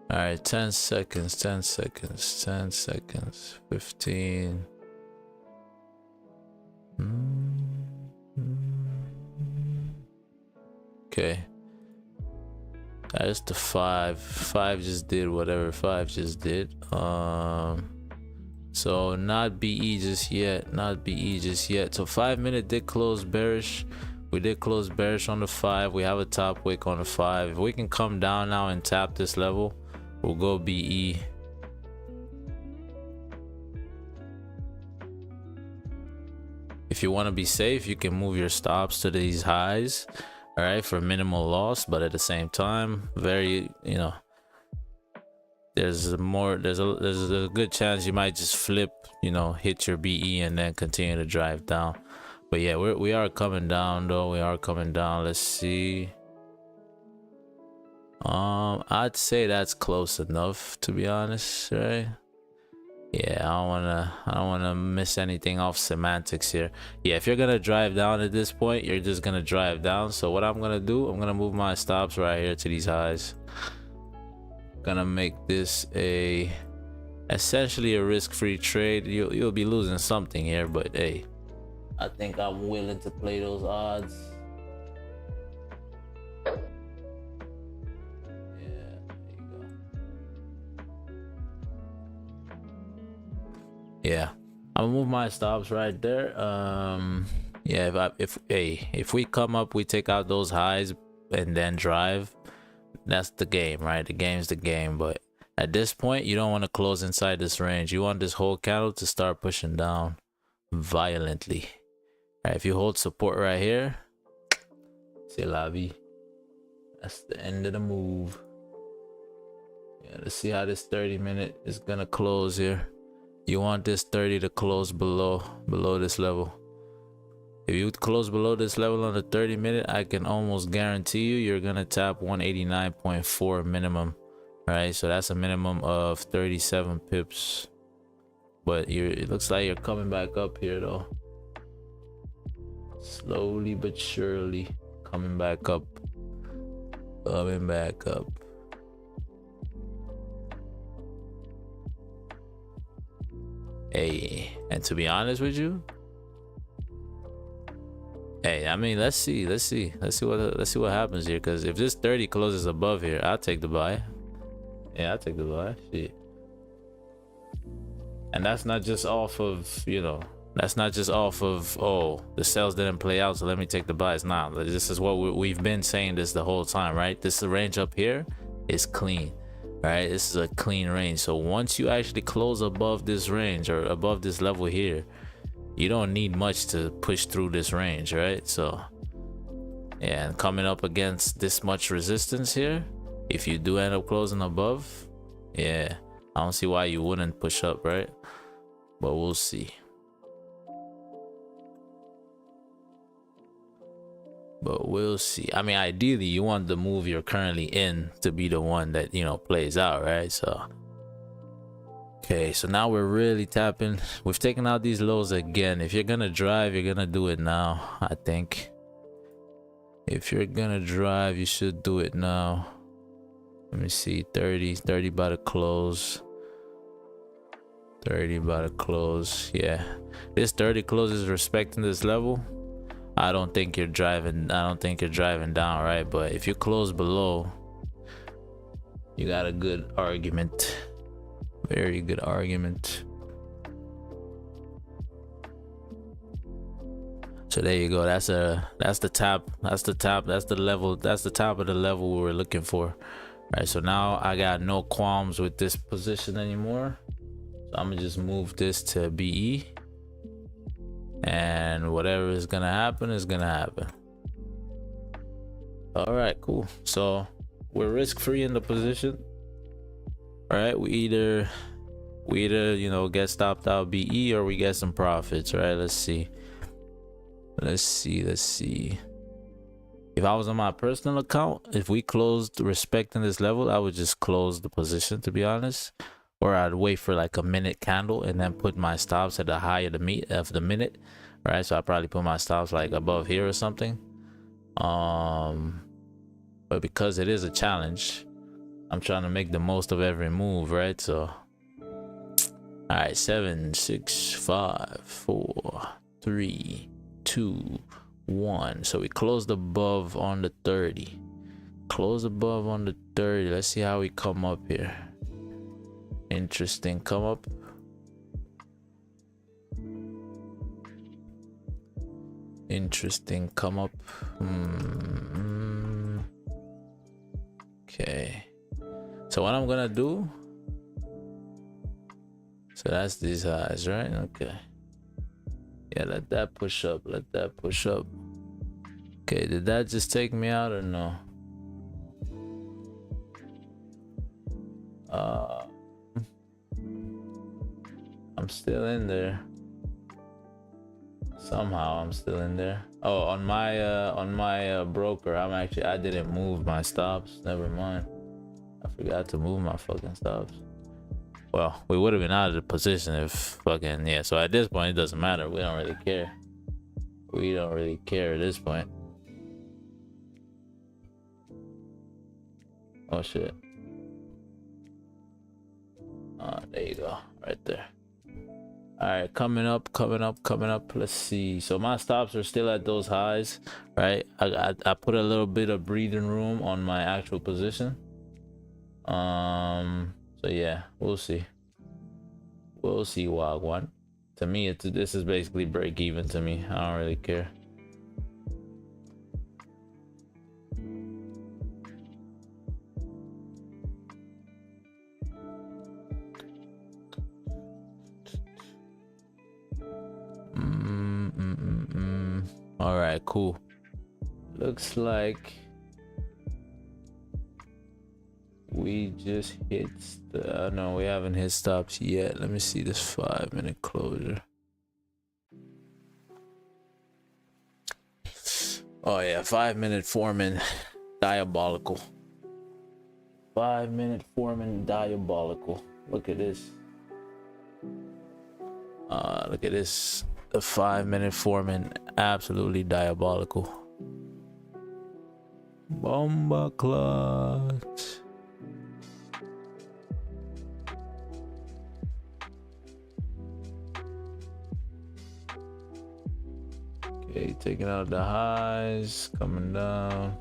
[SPEAKER 2] All right, 10 seconds, 10 seconds, 10 seconds, 15. Okay. That's the 5. 5 just did whatever 5 just did. So not BE just yet, not BE just yet. So 5-minute did close bearish. We did close bearish on the 5. We have a top wick on the 5. If we can come down now and tap this level, we'll go BE. If you want to be safe, you can move your stops to these highs, all right, for minimal loss. But at the same time, very, you know, there's a good chance you might just flip, you know, hit your BE and then continue to drive down. But yeah, we are coming down though. We are coming down. Let's see. I'd say that's close enough, to be honest, right? Yeah, I don't wanna miss anything off semantics here. Yeah, if you're gonna drive down at this point, you're just gonna drive down. So what I'm gonna do, I'm gonna move my stops right here to these highs. Gonna make this essentially a risk-free trade. You'll be losing something here, but hey, I think I'm willing to play those odds. Yeah, I'm gonna move my stops right there. Yeah, if we come up, we take out those highs and then drive. That's the game, right? The game's the game. But at this point, you don't want to close inside this range. You want this whole candle to start pushing down violently. All right, if you hold support right here, c'est la vie. That's the end of the move. Yeah, let's see how this 30-minute is gonna close here. You want this 30 to close below this level. If you close below this level on the 30-minute, I can almost guarantee you're gonna tap 189.4 minimum right? So that's a minimum of 37 pips. But it looks like you're coming back up here though. Slowly but surely coming back up. Coming back up. Hey, and to be honest with you, hey, I mean, let's see what happens here. Because if this 30 closes above here, I'll take the buy. Yeah, I'll take the buy. Shit. And that's not just off of, you know, that's not just off of, oh, the sales didn't play out, so let me take the buys. Nah, this is what we've been saying this the whole time, right? This range up here is clean, right? This is a clean range. So once you actually close above this range or above this level here, you don't need much to push through this range, right? So yeah, and coming up against this much resistance here, if you do end up closing above, yeah, I don't see why you wouldn't push up, right? But we'll see. But we'll see. I mean, ideally you want the move you're currently in to be the one that, you know, plays out, right? So okay, so now we're really tapping. We've taken out these lows again. If you're gonna drive, you're gonna do it now. I think if you're gonna drive, you should do it now. Let me see. 30 by the close. 30 by the close. Yeah, this 30 closes respecting this level. I don't think you're driving down, right? But if you close below, you got a good argument. Very good argument. So there you go. That's the top. That's the level. That's the top of the level we were looking for. Right, so now I got no qualms with this position anymore. So I'm gonna just move this to BE, and whatever is gonna happen is gonna happen. All right, cool. So we're risk-free in the position. All right, we either you know, get stopped out BE or we get some profits. Right, let's see. If I was on my personal account, if we closed respecting this level, I would just close the position, to be honest. Or I'd wait for like a minute candle and then put my stops at the high of the minute, right? So I probably put my stops like above here or something. But because it is a challenge, I'm trying to make the most of every move, right? So all right, 7, 6, 5, 4, 3, 2, 1. So we closed above on the 30. Close above on the 30. Let's see how we come up here. Interesting come up. Interesting come up. Okay. So what I'm gonna do. So that's these highs, right? Okay. Yeah, let that push up. Let that push up. Okay, did that just take me out or no? I'm still in there. Somehow I'm still in there. Oh, on my broker, I didn't move my stops. Never mind. I forgot to move my fucking stops. Well, we would have been out of the position if fucking, yeah. So at this point, it doesn't matter. We don't really care. We don't really care at this point. Oh shit. There you go, right there. All right, coming up. Let's see. So my stops are still at those highs, right? I put a little bit of breathing room on my actual position. So yeah, we'll see. Wagwan. To me, this is basically break even to me. I don't really care. All right, cool. Looks like we just hit no, we haven't hit stops yet. Let me see this 5-minute closure. Oh yeah, 5-minute Foreman, diabolical. 5-minute forming diabolical. Look at this. Look at this. The 5-minute forming absolutely diabolical. Bomba clots. Okay, taking out the highs, coming down.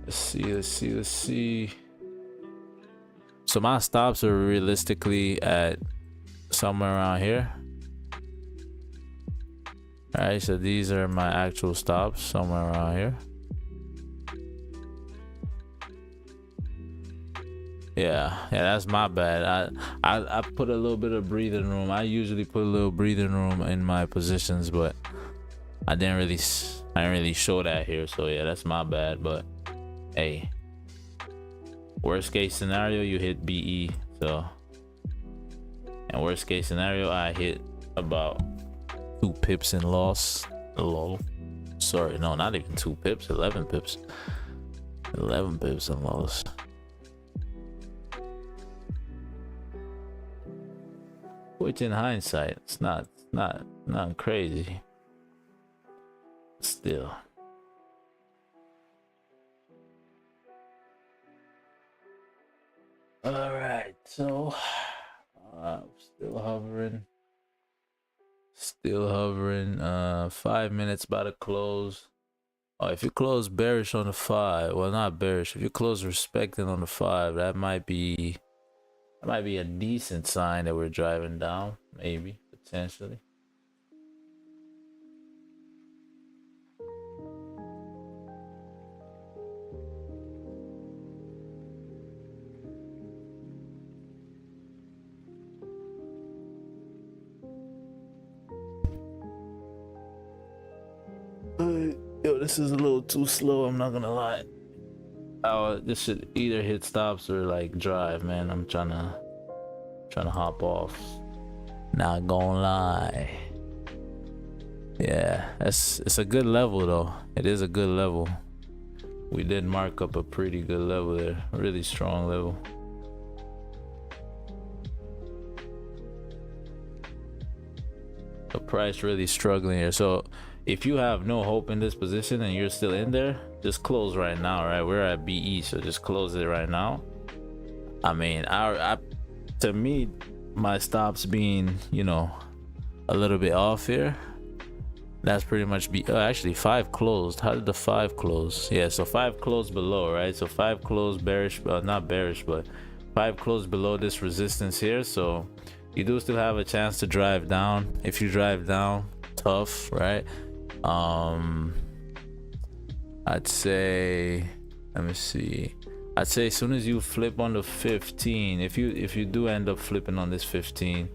[SPEAKER 2] Let's see. So my stops are realistically at somewhere around here. All right, so these are my actual stops, somewhere around here. Yeah, that's my bad. I put a little bit of breathing room. I usually put a little breathing room in my positions, but I didn't really show that here. So yeah, that's my bad. But hey, worst case scenario, you hit BE. So, and worst case scenario, I hit about 2 pips in loss. Lol. Sorry, no, not even 2 pips. 11 pips. 11 pips in loss. Which in hindsight, it's not crazy. Still. All right, so still hovering. 5 minutes about to close. Oh, if you close bearish on the 5, well, not bearish. If you close respecting on the 5, that might be a decent sign that we're driving down, maybe, potentially. Yo, this is a little too slow, I'm not gonna lie. This should either hit stops or like drive, man. I'm trying to hop off. Not gonna lie. Yeah, it's a good level though. It is a good level. We did mark up a pretty good level there. Really strong level. The price really struggling here. So if you have no hope in this position and you're still in there, just close right now, right? We're at BE, so just close it right now. I mean, to me, my stops being, you know, a little bit off here. That's pretty much actually 5 closed. How did the 5 close? Yeah, so 5 closed below, right? So 5 closed bearish, not bearish, but 5 closed below this resistance here. So you do still have a chance to drive down. If you drive down, tough, right? I'd say, let me see. I'd say as soon as you flip on the 15, if you do end up flipping on this 15,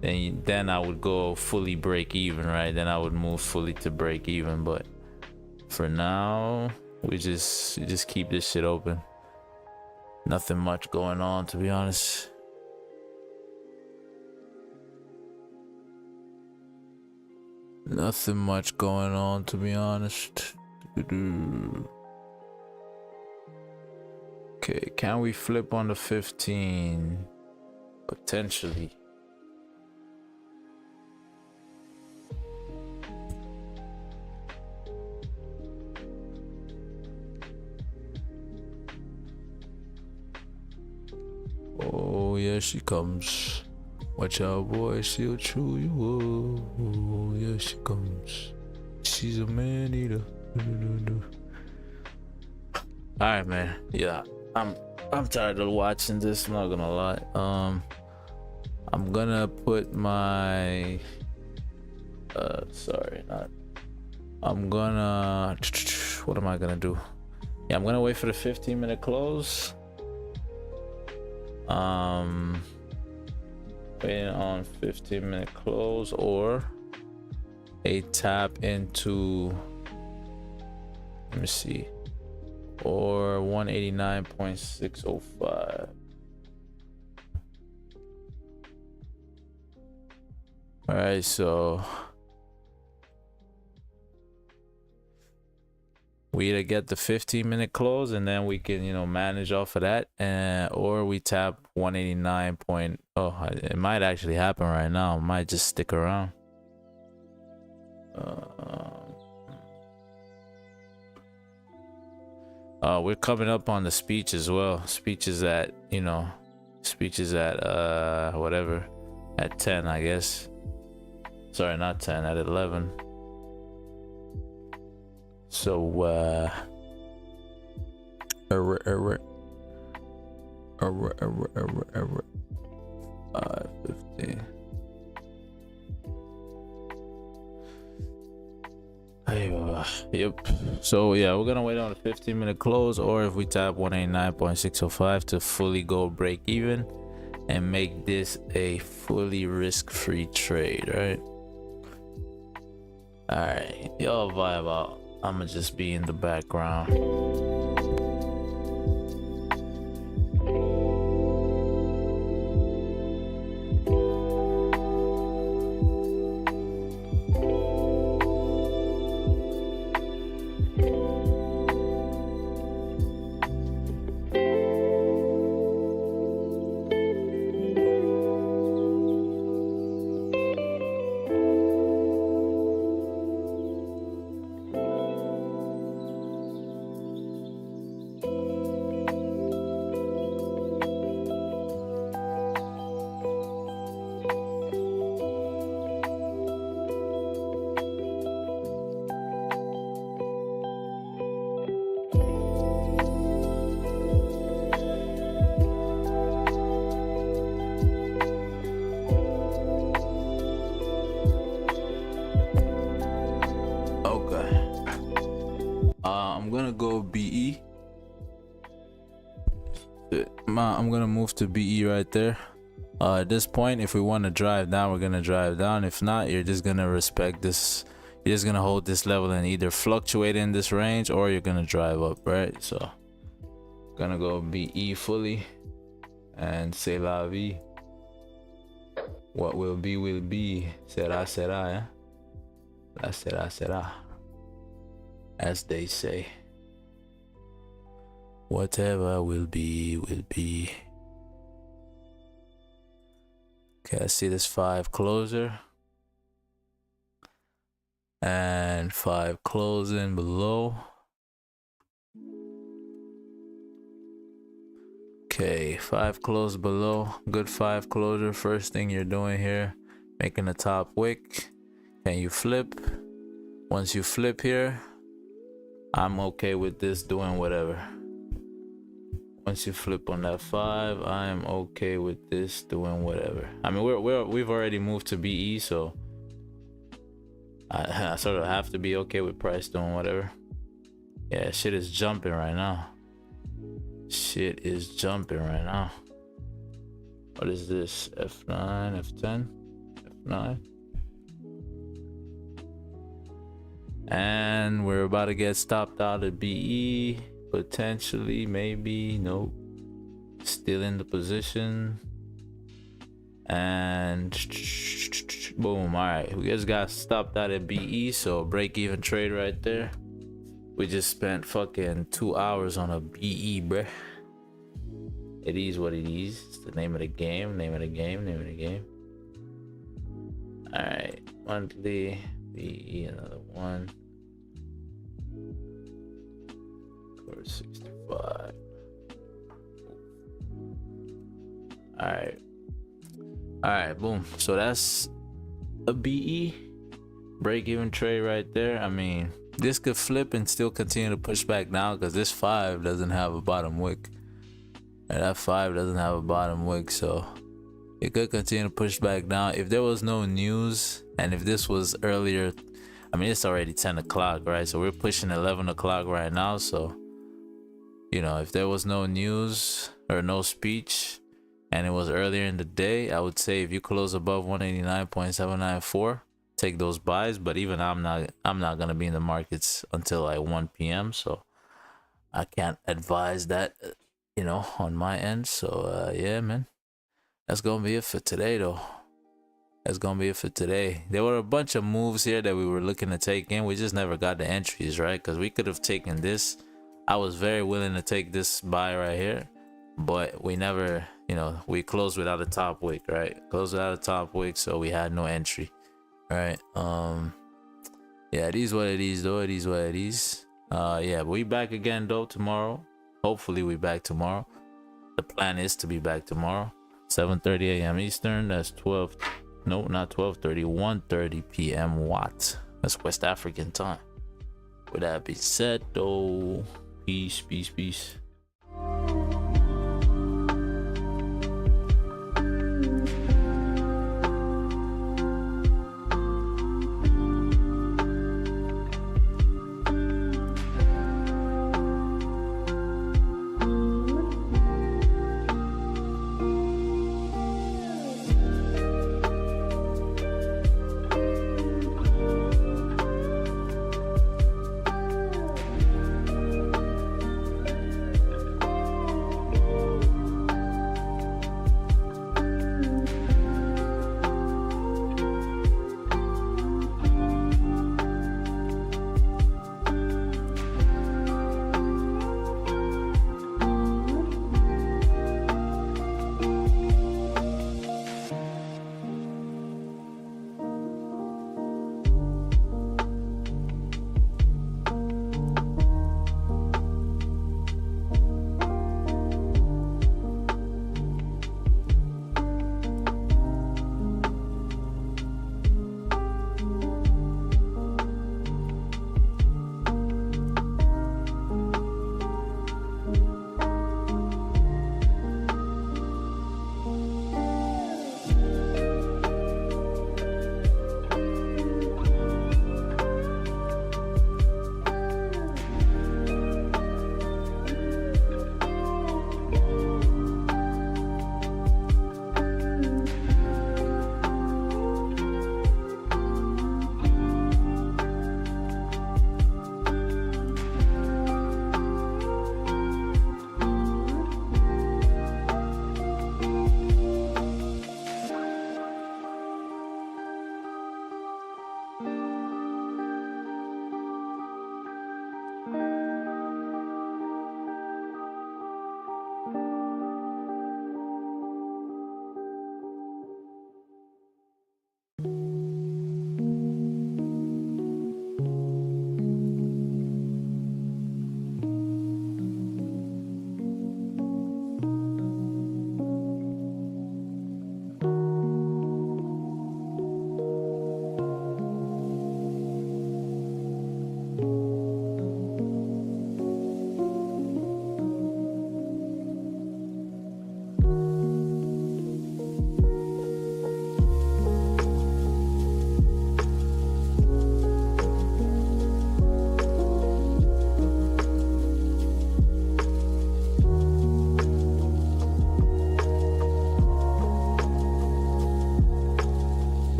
[SPEAKER 2] then I would go fully break even, right? Then I would move fully to break even. But for now, we just keep this shit open. Nothing much going on, to be honest. Nothing much going on, to be honest. Okay, can we flip on the 15? Potentially. Oh, yeah, she comes. Watch out, boy, she'll chew you up. Oh, yeah, she comes. She's a man eater. Alright, man. Yeah, I'm tired of watching this, I'm not gonna lie. I'm gonna put my what am I gonna do? Yeah, I'm gonna wait for the 15-minute close. Waiting on 15-minute close or a tap into, let me see, or 189.605. All right, so we either get the 15-minute close and then we can, you know, manage off of that, and or we tap 189 point. Oh, it might actually happen right now. It might just stick around. We're coming up on the speech as well. Speech is at, you know, speech is at whatever, at 10, I guess. Sorry, not 10, at 11. So 550. Yep. So yeah, we're gonna wait on a 15-minute close, or if we tap 189.605 to fully go break even and make this a fully risk-free trade, right? All right, y'all vibe out. I'ma just be in the background. I'm gonna go BE. I'm gonna move to BE right there. At this point, if we want to drive down, we're gonna drive down. If not, you're just gonna respect this. You're just gonna hold this level and either fluctuate in this range, or you're gonna drive up, right? So gonna go BE fully and c'est la vie. What will be will be. Será será, eh? La será será, as they say. Whatever will be will be. Okay, I see this 5 closer and 5 closing below. Okay, 5 close below. Good 5 closure. First thing you're doing here, making a top wick. Can you flip? Once you flip here, I'm okay with this doing whatever. Once you flip on that 5, I am okay with this doing whatever. I mean, we've already moved to BE, so I sort of have to be okay with price doing whatever. Yeah, shit is jumping right now. Shit is jumping right now. What is this? F9, F10, F9. And we're about to get stopped out at BE. Potentially, maybe, nope. Still in the position. And boom. All right, we just got stopped out at BE, so break even trade right there. We just spent fucking 2 hours on a BE, bruh. It is what it is. It's the name of the game, name of the game, name of the game. All right, monthly BE, another one. 65. All right, boom. So that's a BE break even trade right there. I mean, this could flip and still continue to push back down because this 5 doesn't have a bottom wick, and that 5 doesn't have a bottom wick, so it could continue to push back down if there was no news. And if this was earlier, I mean, it's already 10 o'clock, right? So we're pushing 11 o'clock right now. So, you know, if there was no news or no speech and it was earlier in the day, I would say if you close above 189.794, take those buys. But even I'm not gonna be in the markets until like 1 p.m. so I can't advise that, you know, on my end. So yeah, man, that's gonna be it for today though. that's gonna be it for today. There were a bunch of moves here that we were looking to take in. We just never got the entries, right? Because we could have taken this. I was very willing to take this buy right here, but we never, you know, we closed without a top wick, right? Closed without a top wick, so we had no entry, right? Yeah, it is what it is, though. It is what it is. Yeah, but we back again though tomorrow. Hopefully we back tomorrow. The plan is to be back tomorrow, 7:30 a.m. Eastern. That's 12. No, not 12:30. 1:30 p.m. Watt. That's West African time. With that being said, though, peace, peace, peace.